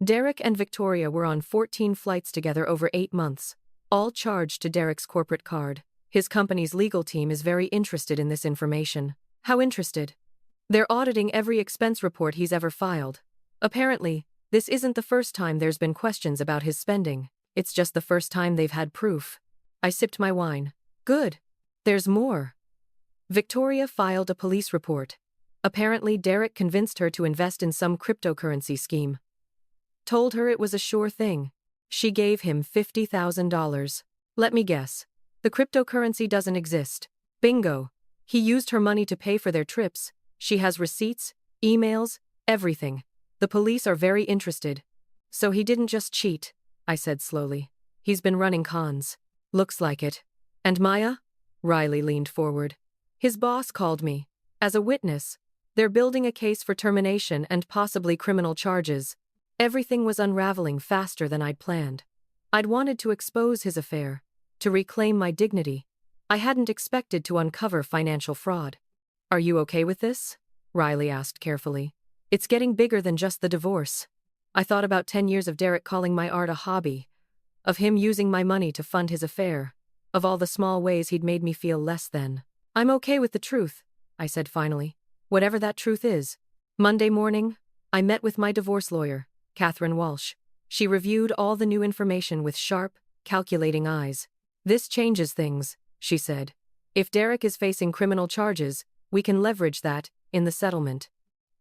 Derek and Victoria were on 14 flights together over 8 months, all charged to Derek's corporate card. His company's legal team is very interested in this information. "How interested?" "They're auditing every expense report he's ever filed. Apparently, this isn't the first time there's been questions about his spending. It's just the first time they've had proof." I sipped my wine. "Good. There's more." Victoria filed a police report. Apparently, Derek convinced her to invest in some cryptocurrency scheme. Told her it was a sure thing. She gave him $50,000. "Let me guess. The cryptocurrency doesn't exist." "Bingo. He used her money to pay for their trips. She has receipts, emails, everything. The police are very interested." "So he didn't just cheat," I said slowly. "He's been running cons." "Looks like it." "And Maya?" Riley leaned forward. "His boss called me. As a witness. They're building a case for termination and possibly criminal charges. Everything was unraveling faster than I'd planned. I'd wanted to expose his affair, to reclaim my dignity. I hadn't expected to uncover financial fraud. "Are you okay with this?" Riley asked carefully. "It's getting bigger than just the divorce." I thought about 10 years of Derek calling my art a hobby, of him using my money to fund his affair, of all the small ways he'd made me feel less than. "I'm okay with the truth," I said finally. "Whatever that truth is." Monday morning, I met with my divorce lawyer, Catherine Walsh. She reviewed all the new information with sharp, calculating eyes. "This changes things," she said. "If Derek is facing criminal charges, we can leverage that in the settlement.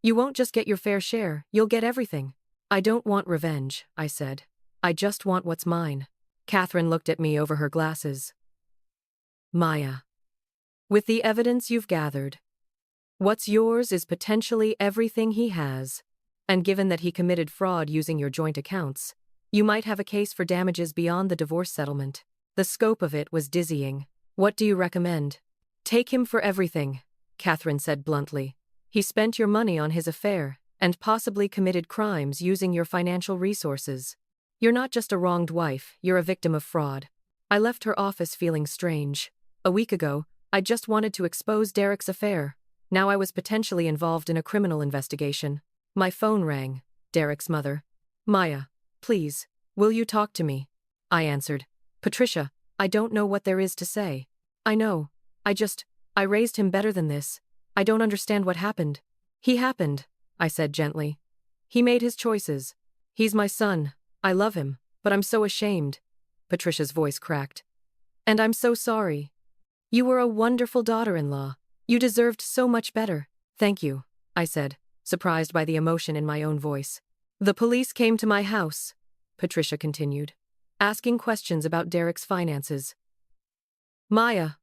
You won't just get your fair share, you'll get everything." "I don't want revenge," I said. "I just want what's mine." Catherine looked at me over her glasses. "Maya, with the evidence you've gathered, what's yours is potentially everything he has. And given that he committed fraud using your joint accounts, you might have a case for damages beyond the divorce settlement." The scope of it was dizzying. "What do you recommend?" "Take him for everything," Catherine said bluntly. "He spent your money on his affair, and possibly committed crimes using your financial resources. You're not just a wronged wife, you're a victim of fraud." I left her office feeling strange. A week ago, I just wanted to expose Derek's affair. Now I was potentially involved in a criminal investigation. My phone rang. Derek's mother. "Maya, please, will you talk to me?" I answered. "Patricia, I don't know what there is to say." "I know. I raised him better than this. I don't understand what happened." "He happened," I said gently. "He made his choices. He's my son. I love him, but I'm so ashamed." Patricia's voice cracked. "And I'm so sorry. You were a wonderful daughter-in-law. You deserved so much better." "Thank you," I said, surprised by the emotion in my own voice. "The police came to my house," Patricia continued, asking questions about Derek's finances. "Maya,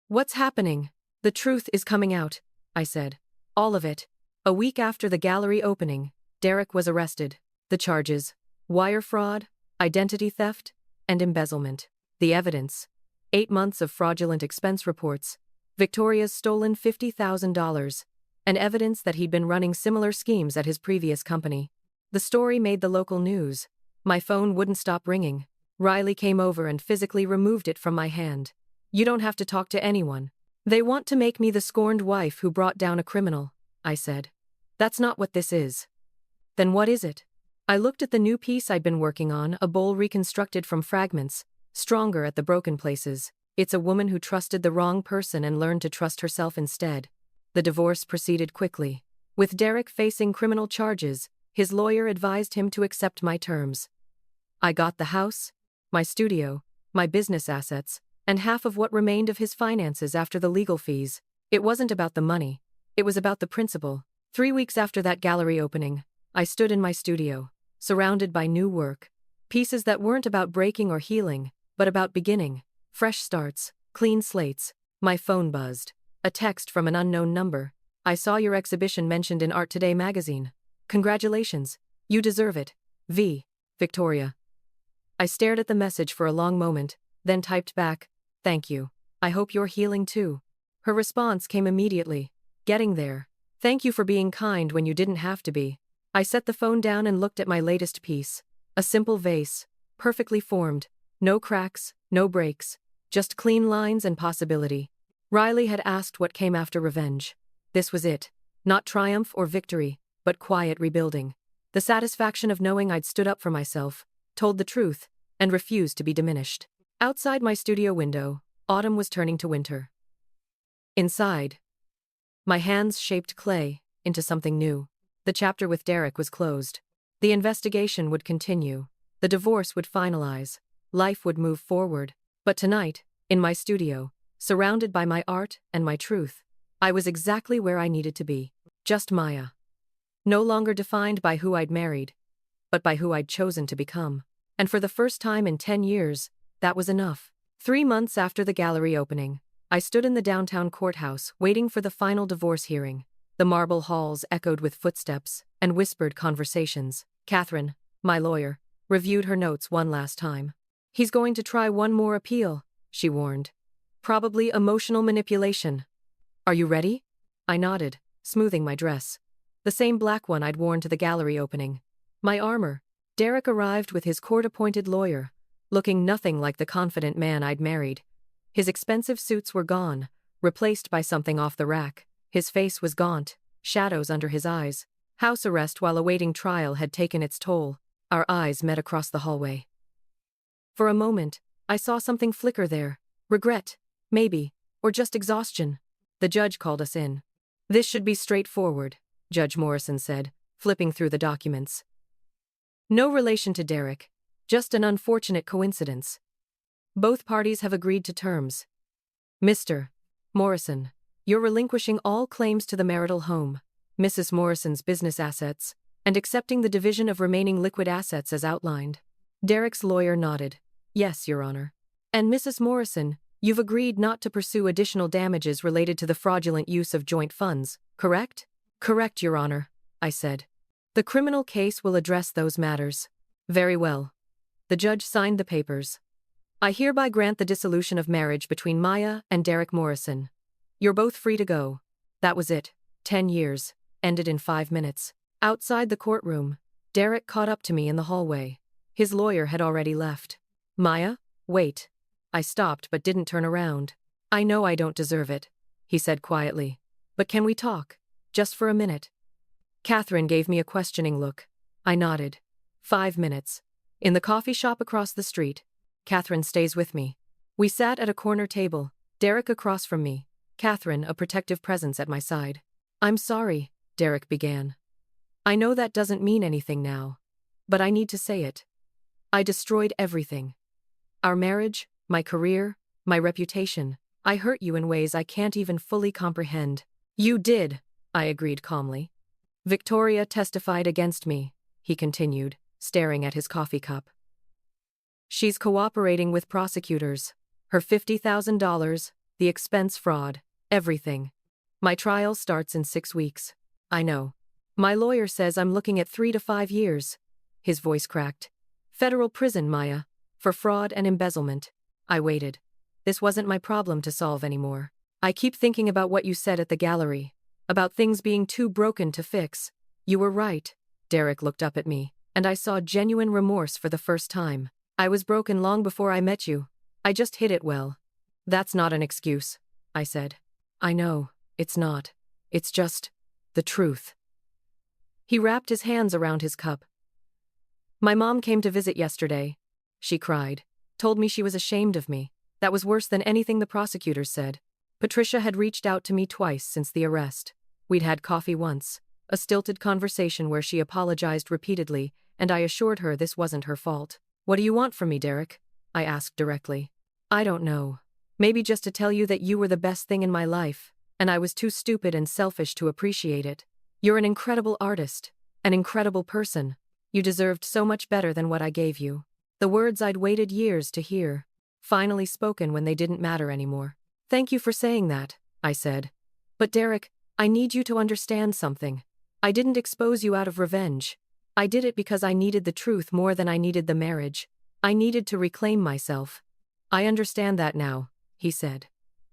what's happening?" "The truth is coming out," I said. "All of it." A week after the gallery opening, Derek was arrested. The charges: wire fraud, identity theft, and embezzlement. The evidence: 8 months of fraudulent expense reports, Victoria's stolen $50,000, and evidence that he'd been running similar schemes at his previous company. The story made the local news. My phone wouldn't stop ringing. Riley came over and physically removed it from my hand. "You don't have to talk to anyone. They want to make me the scorned wife who brought down a criminal," I said. "That's not what this is." "Then what is it?" I looked at the new piece I'd been working on, a bowl reconstructed from fragments, stronger at the broken places. It's a woman who trusted the wrong person and learned to trust herself instead. The divorce proceeded quickly. With Derek facing criminal charges, his lawyer advised him to accept my terms. I got the house, my studio, my business assets, and half of what remained of his finances after the legal fees. It wasn't about the money. It was about the principle. 3 weeks after that gallery opening, I stood in my studio, surrounded by new work. Pieces that weren't about breaking or healing, but about beginning. Fresh starts, clean slates. My phone buzzed. A text from an unknown number. "I saw your exhibition mentioned in Art Today magazine. Congratulations. You deserve it. V. Victoria." I stared at the message for a long moment, then typed back, "Thank you. I hope you're healing too." Her response came immediately. "Getting there. Thank you for being kind when you didn't have to be." I set the phone down and looked at my latest piece. A simple vase, perfectly formed, no cracks, no breaks, just clean lines and possibility. Riley had asked what came after revenge. This was it. Not triumph or victory, but quiet rebuilding. The satisfaction of knowing I'd stood up for myself, told the truth, and refused to be diminished. Outside my studio window, autumn was turning to winter. Inside, my hands shaped clay into something new. The chapter with Derek was closed. The investigation would continue. The divorce would finalize. Life would move forward. But tonight, in my studio, surrounded by my art and my truth, I was exactly where I needed to be. Just Maya. No longer defined by who I'd married, but by who I'd chosen to become. And for the first time in 10 years, that was enough. 3 months after the gallery opening, I stood in the downtown courthouse waiting for the final divorce hearing. The marble halls echoed with footsteps and whispered conversations. Catherine, my lawyer, reviewed her notes one last time. "He's going to try one more appeal," she warned. "Probably emotional manipulation. Are you ready?" I nodded, smoothing my dress. The same black one I'd worn to the gallery opening. My armor. Derek arrived with his court-appointed lawyer, looking nothing like the confident man I'd married. His expensive suits were gone, replaced by something off the rack. His face was gaunt, shadows under his eyes. House arrest while awaiting trial had taken its toll. Our eyes met across the hallway. For a moment, I saw something flicker there. Regret, maybe, or just exhaustion. The judge called us in. "This should be straightforward," Judge Morrison said, flipping through the documents. "No relation to Derek, just an unfortunate coincidence. Both parties have agreed to terms. Mr. Morrison, you're relinquishing all claims to the marital home, Mrs. Morrison's business assets, and accepting the division of remaining liquid assets as outlined." Derek's lawyer nodded. "Yes, Your Honor. And Mrs. Morrison, you've agreed not to pursue additional damages related to the fraudulent use of joint funds, correct?" "Correct, Your Honor," I said. "The criminal case will address those matters." "Very well." The judge signed the papers. "I hereby grant the dissolution of marriage between Maya and Derek Morrison. You're both free to go." That was it. 10 years. Ended in 5 minutes. Outside the courtroom, Derek caught up to me in the hallway. His lawyer had already left. "Maya, wait." I stopped but didn't turn around. "I know I don't deserve it," he said quietly. "But can we talk? Just for a minute?" Catherine gave me a questioning look. I nodded. 5 minutes. In the coffee shop across the street. Catherine stays with me. We sat at a corner table, Derek across from me, Catherine a protective presence at my side. "I'm sorry," Derek began. "I know that doesn't mean anything now. But I need to say it. I destroyed everything. Our marriage, my career, my reputation. I hurt you in ways I can't even fully comprehend." "You did," I agreed calmly. "Victoria testified against me," he continued, staring at his coffee cup. "She's cooperating with prosecutors. Her $50,000, the expense fraud, everything. My trial starts in 6 weeks. I know. My lawyer says I'm looking at 3 to 5 years. His voice cracked. "Federal prison, Maya, for fraud and embezzlement." I waited. This wasn't my problem to solve anymore. "I keep thinking about what you said at the gallery, about things being too broken to fix." "You were right." Derek looked up at me, and I saw genuine remorse for the first time. "I was broken long before I met you. I just hid it well." "That's not an excuse," I said. "I know, it's not. It's just the truth." He wrapped his hands around his cup. "My mom came to visit yesterday," she cried. "Told me she was ashamed of me. That was worse than anything the prosecutors said. Patricia had reached out to me twice since the arrest. We'd had coffee once, a stilted conversation where she apologized repeatedly, and I assured her this wasn't her fault." "What do you want from me, Derek?" I asked directly. "I don't know. Maybe just to tell you that you were the best thing in my life, and I was too stupid and selfish to appreciate it. You're an incredible artist, an incredible person. You deserved so much better than what I gave you." The words I'd waited years to hear, finally spoken when they didn't matter anymore. "Thank you for saying that," I said. "But Derek, I need you to understand something. I didn't expose you out of revenge. I did it because I needed the truth more than I needed the marriage. I needed to reclaim myself." "I understand that now," he said.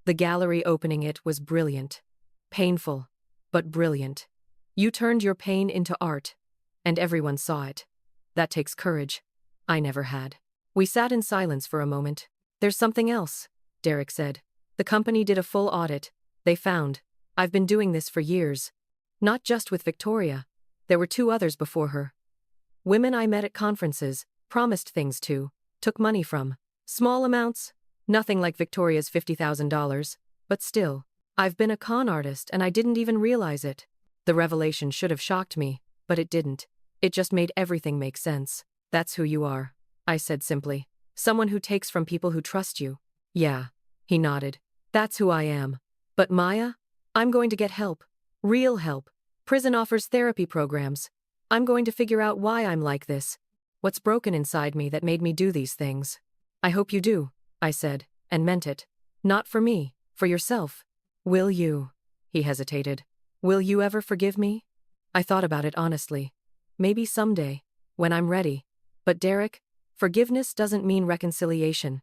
The gallery opening it was brilliant. Painful, but brilliant. "You turned your pain into art, and everyone saw it. That takes courage. I never had." We sat in silence for a moment. "There's something else," Derek said. "The company did a full audit. They found I've been doing this for years. Not just with Victoria. There were 2 others before her. Women I met at conferences, promised things to, took money from. Small amounts, nothing like Victoria's $50,000, but still. I've been a con artist and I didn't even realize it." The revelation should have shocked me, but it didn't. It just made everything make sense. "That's who you are," I said simply. "Someone who takes from people who trust you." "Yeah," he nodded. "That's who I am. But Maya, I'm going to get help. Real help. Prison offers therapy programs. I'm going to figure out why I'm like this. What's broken inside me that made me do these things." "I hope you do," I said, and meant it. "Not for me, for yourself." "Will you?" He hesitated. "Will you ever forgive me?" I thought about it honestly. Maybe someday, when I'm ready. But Derek, forgiveness doesn't mean reconciliation.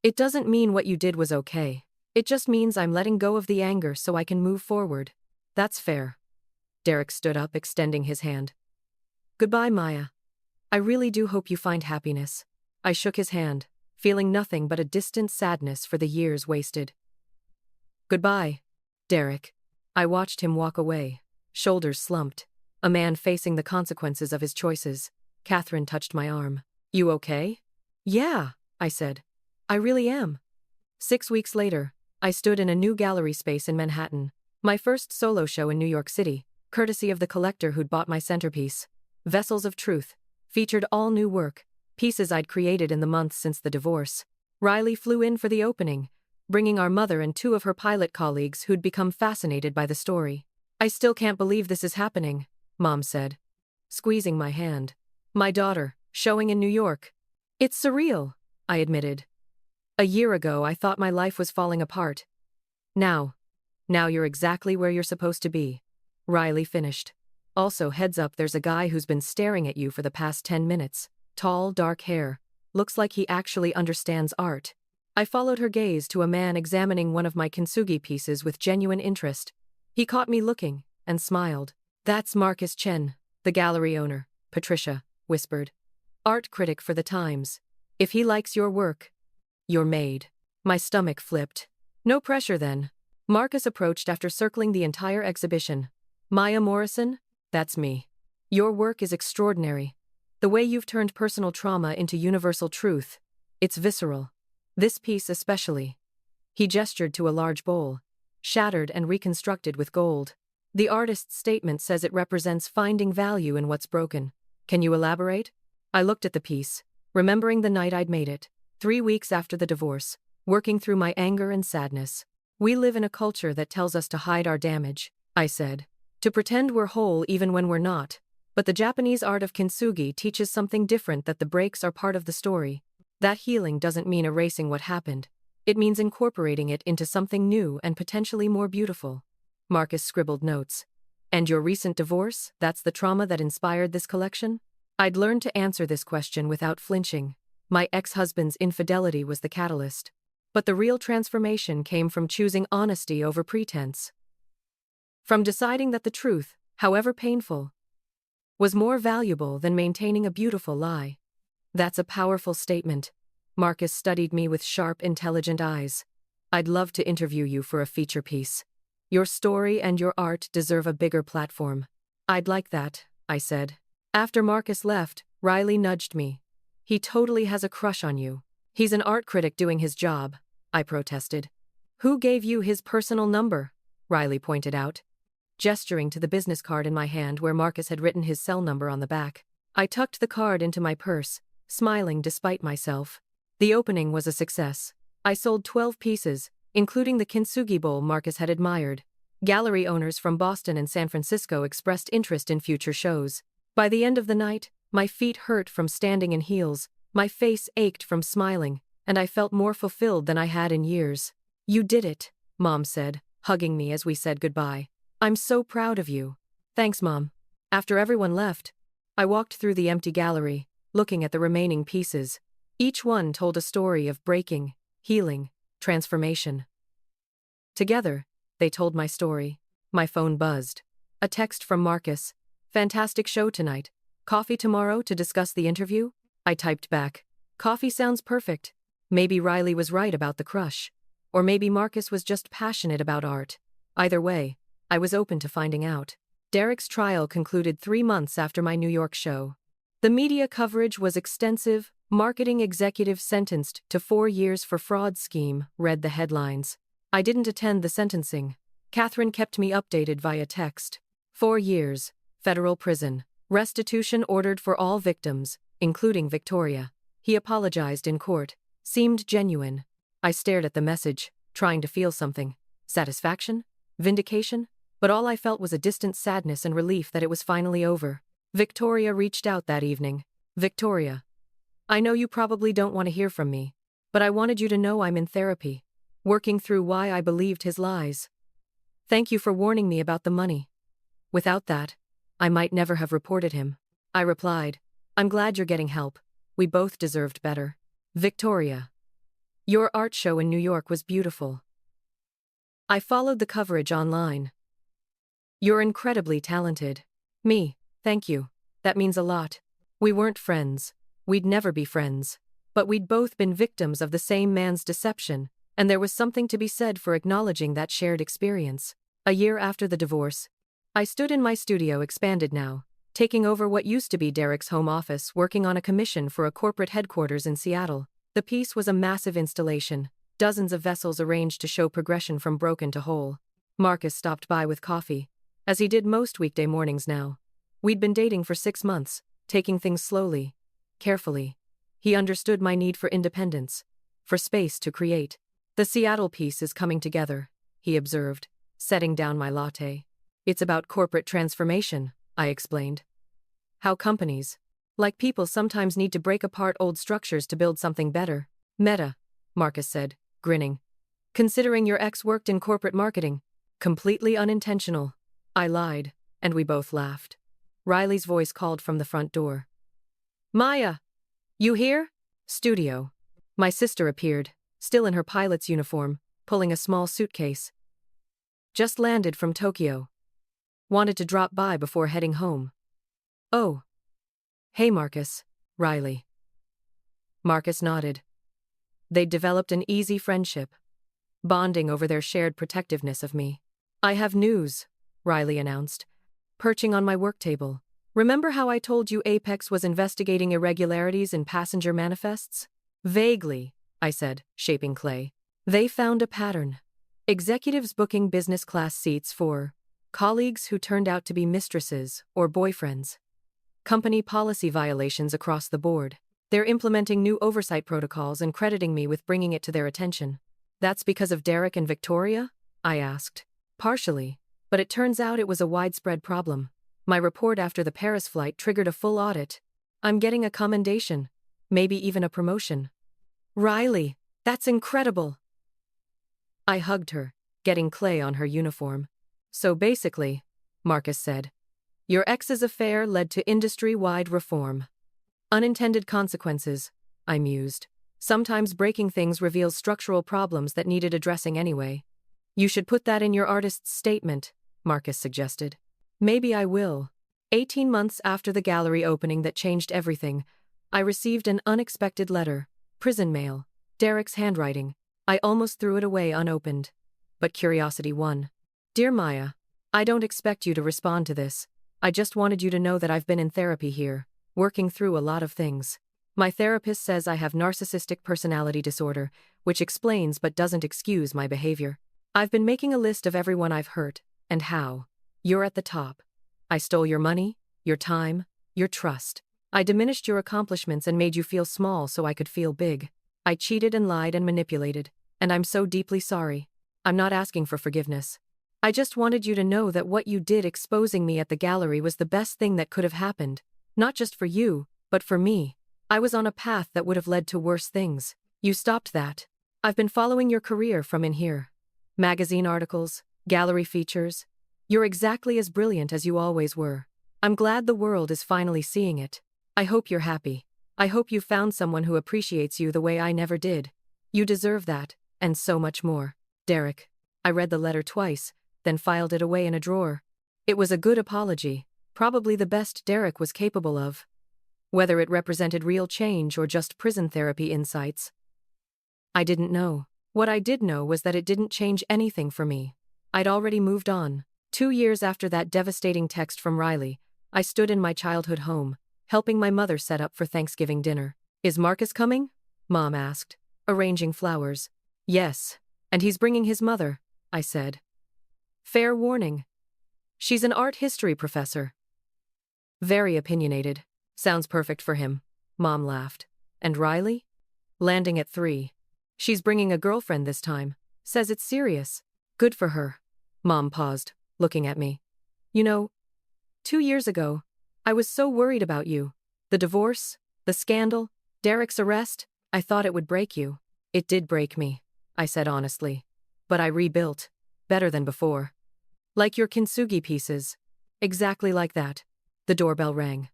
It doesn't mean what you did was okay. It just means I'm letting go of the anger so I can move forward. That's fair. Derek stood up, extending his hand. Goodbye, Maya. I really do hope you find happiness. I shook his hand, feeling nothing but a distant sadness for the years wasted. Goodbye, Derek. I watched him walk away, shoulders slumped, a man facing the consequences of his choices. Catherine touched my arm. You okay? Yeah, I said. I really am. 6 weeks later, I stood in a new gallery space in Manhattan, my first solo show in New York City, courtesy of the collector who'd bought my centerpiece. Vessels of Truth featured all new work, pieces I'd created in the months since the divorce. Riley flew in for the opening, bringing our mother and 2 of her pilot colleagues who'd become fascinated by the story. I still can't believe this is happening, Mom said, squeezing my hand. My daughter, showing in New York. It's surreal, I admitted. A year ago I thought my life was falling apart. Now you're exactly where you're supposed to be. Riley finished. Also, heads up, there's a guy who's been staring at you for the past 10 minutes. Tall, dark hair. Looks like he actually understands art. I followed her gaze to a man examining one of my kintsugi pieces with genuine interest. He caught me looking, and smiled. That's Marcus Chen, the gallery owner, Patricia whispered. Art critic for the Times. If he likes your work, you're made. My stomach flipped. No pressure then. Marcus approached after circling the entire exhibition. Maya Morrison? That's me. Your work is extraordinary. The way you've turned personal trauma into universal truth. It's visceral. This piece especially. He gestured to a large bowl, shattered and reconstructed with gold. The artist's statement says it represents finding value in what's broken. Can you elaborate? I looked at the piece, remembering the night I'd made it, 3 weeks after the divorce, working through my anger and sadness. We live in a culture that tells us to hide our damage, I said. To pretend we're whole even when we're not. But the Japanese art of kintsugi teaches something different, that the breaks are part of the story. That healing doesn't mean erasing what happened. It means incorporating it into something new and potentially more beautiful. Marcus scribbled notes. And your recent divorce, that's the trauma that inspired this collection? I'd learned to answer this question without flinching. My ex-husband's infidelity was the catalyst. But the real transformation came from choosing honesty over pretense. From deciding that the truth, however painful, was more valuable than maintaining a beautiful lie. That's a powerful statement. Marcus studied me with sharp, intelligent eyes. I'd love to interview you for a feature piece. Your story and your art deserve a bigger platform. I'd like that, I said. After Marcus left, Riley nudged me. He totally has a crush on you. He's an art critic doing his job, I protested. Who gave you his personal number? Riley pointed out, gesturing to the business card in my hand where Marcus had written his cell number on the back. I tucked the card into my purse, smiling despite myself. The opening was a success. I sold 12 pieces, including the kintsugi bowl Marcus had admired. Gallery owners from Boston and San Francisco expressed interest in future shows. By the end of the night, my feet hurt from standing in heels, my face ached from smiling, and I felt more fulfilled than I had in years. You did it, Mom said, hugging me as we said goodbye. I'm so proud of you. Thanks, Mom. After everyone left, I walked through the empty gallery, looking at the remaining pieces. Each one told a story of breaking, healing, transformation. Together, they told my story. My phone buzzed. A text from Marcus. Fantastic show tonight. Coffee tomorrow to discuss the interview? I typed back. Coffee sounds perfect. Maybe Riley was right about the crush. Or maybe Marcus was just passionate about art. Either way, I was open to finding out. Derek's trial concluded 3 months after my New York show. The media coverage was extensive. Marketing executive sentenced to 4 years for fraud scheme, read the headlines. I didn't attend the sentencing. Catherine kept me updated via text. 4 years, federal prison. Restitution ordered for all victims, including Victoria. He apologized in court. Seemed genuine. I stared at the message, trying to feel something. Satisfaction? Vindication? But all I felt was a distant sadness and relief that it was finally over. Victoria reached out that evening. Victoria. I know you probably don't want to hear from me, but I wanted you to know I'm in therapy, working through why I believed his lies. Thank you for warning me about the money. Without that, I might never have reported him. I replied, I'm glad you're getting help. We both deserved better. Victoria. Your art show in New York was beautiful. I followed the coverage online. You're incredibly talented. Me, thank you. That means a lot. We weren't friends. We'd never be friends. But we'd both been victims of the same man's deception, and there was something to be said for acknowledging that shared experience. A year after the divorce, I stood in my studio, expanded now, taking over what used to be Derek's home office, working on a commission for a corporate headquarters in Seattle. The piece was a massive installation, dozens of vessels arranged to show progression from broken to whole. Marcus stopped by with coffee, as he did most weekday mornings now. We'd been dating for 6 months, taking things slowly, carefully. He understood my need for independence, for space to create. The Seattle piece is coming together, he observed, setting down my latte. It's about corporate transformation, I explained. How companies, like people, sometimes need to break apart old structures to build something better. Meta, Marcus said, grinning. Considering your ex worked in corporate marketing. Completely unintentional. I lied, and we both laughed. Riley's voice called from the front door. Maya! You here? Studio. My sister appeared, still in her pilot's uniform, pulling a small suitcase. Just landed from Tokyo. Wanted to drop by before heading home. Oh. Hey Marcus, Riley. Marcus nodded. They'd developed an easy friendship, bonding over their shared protectiveness of me. I have news, Riley announced, perching on my work table. Remember how I told you Apex was investigating irregularities in passenger manifests? Vaguely, I said, shaping clay. They found a pattern. Executives booking business class seats for colleagues who turned out to be mistresses or boyfriends. Company policy violations across the board. They're implementing new oversight protocols and crediting me with bringing it to their attention. That's because of Derek and Victoria? I asked. Partially, but it turns out it was a widespread problem. My report after the Paris flight triggered a full audit. I'm getting a commendation, maybe even a promotion. Riley, that's incredible. I hugged her, getting clay on her uniform. So basically, Marcus said, your ex's affair led to industry-wide reform. Unintended consequences, I mused. Sometimes breaking things reveals structural problems that needed addressing anyway. You should put that in your artist's statement, Marcus suggested. Maybe I will. 18 months after the gallery opening that changed everything, I received an unexpected letter, prison mail, Derek's handwriting. I almost threw it away unopened. But curiosity won. Dear Maya, I don't expect you to respond to this. I just wanted you to know that I've been in therapy here, working through a lot of things. My therapist says I have narcissistic personality disorder, which explains but doesn't excuse my behavior. I've been making a list of everyone I've hurt, and how. You're at the top. I stole your money, your time, your trust. I diminished your accomplishments and made you feel small so I could feel big. I cheated and lied and manipulated, and I'm so deeply sorry. I'm not asking for forgiveness. I just wanted you to know that what you did exposing me at the gallery was the best thing that could have happened. Not just for you, but for me. I was on a path that would have led to worse things. You stopped that. I've been following your career from in here. Magazine articles, gallery features. You're exactly as brilliant as you always were. I'm glad the world is finally seeing it. I hope you're happy. I hope you found someone who appreciates you the way I never did. You deserve that, and so much more. Derek. I read the letter twice, then filed it away in a drawer. It was a good apology, probably the best Derek was capable of. Whether it represented real change or just prison therapy insights, I didn't know. What I did know was that it didn't change anything for me. I'd already moved on. 2 years after that devastating text from Riley, I stood in my childhood home, helping my mother set up for Thanksgiving dinner. Is Marcus coming? Mom asked, arranging flowers. Yes, and he's bringing his mother, I said. Fair warning. She's an art history professor. Very opinionated. Sounds perfect for him. Mom laughed. And Riley? Landing at 3. She's bringing a girlfriend this time. Says it's serious. Good for her. Mom paused, looking at me. You know, 2 years ago, I was so worried about you. The divorce, the scandal, Derek's arrest, I thought it would break you. It did break me, I said honestly. But I rebuilt. Better than before. Like your kintsugi pieces. Exactly like that. The doorbell rang.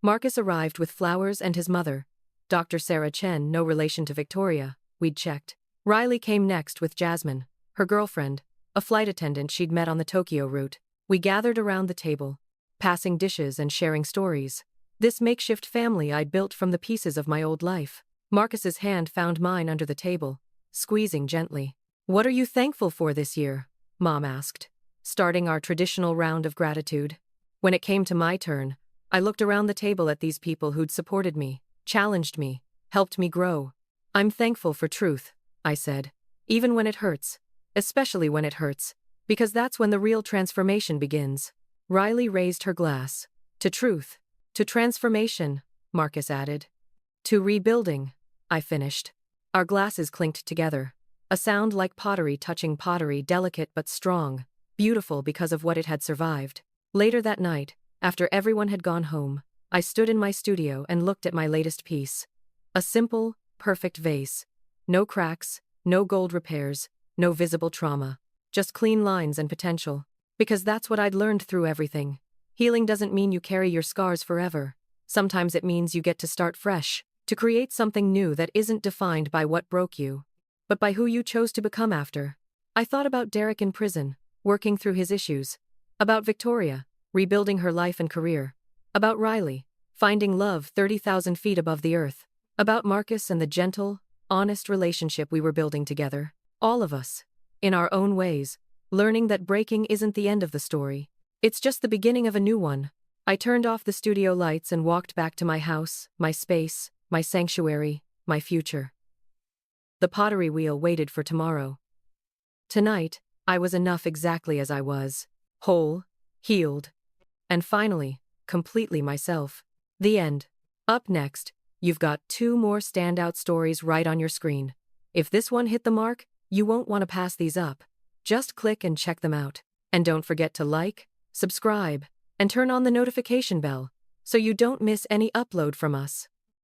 Marcus arrived with flowers and his mother. Dr. Sarah Chen, no relation to Victoria, we'd checked. Riley came next with Jasmine, her girlfriend, a flight attendant she'd met on the Tokyo route. We gathered around the table, passing dishes and sharing stories. This makeshift family I'd built from the pieces of my old life. Marcus's hand found mine under the table, squeezing gently. "What are you thankful for this year?" Mom asked, starting our traditional round of gratitude. When it came to my turn, I looked around the table at these people who'd supported me, challenged me, helped me grow. "I'm thankful for truth," I said. "Even when it hurts. Especially when it hurts. Because that's when the real transformation begins." Riley raised her glass. "To truth. To transformation," Marcus added. "To rebuilding," I finished. Our glasses clinked together. A sound like pottery touching pottery, delicate but strong, beautiful because of what it had survived. Later that night, after everyone had gone home, I stood in my studio and looked at my latest piece. A simple, perfect vase. No cracks, no gold repairs, no visible trauma. Just clean lines and potential. Because that's what I'd learned through everything. Healing doesn't mean you carry your scars forever. Sometimes it means you get to start fresh, to create something new that isn't defined by what broke you, but by who you chose to become after. I thought about Derek in prison, working through his issues. About Victoria, rebuilding her life and career. About Riley, finding love 30,000 feet above the earth. About Marcus and the gentle, honest relationship we were building together. All of us, in our own ways, learning that breaking isn't the end of the story. It's just the beginning of a new one. I turned off the studio lights and walked back to my house, my space, my sanctuary, my future. The pottery wheel waited for tomorrow. Tonight, I was enough exactly as I was. Whole, healed, and finally, completely myself. The end. Up next, you've got 2 more standout stories right on your screen. If this one hit the mark, you won't want to pass these up. Just click and check them out. And don't forget to like, subscribe, and turn on the notification bell so you don't miss any upload from us.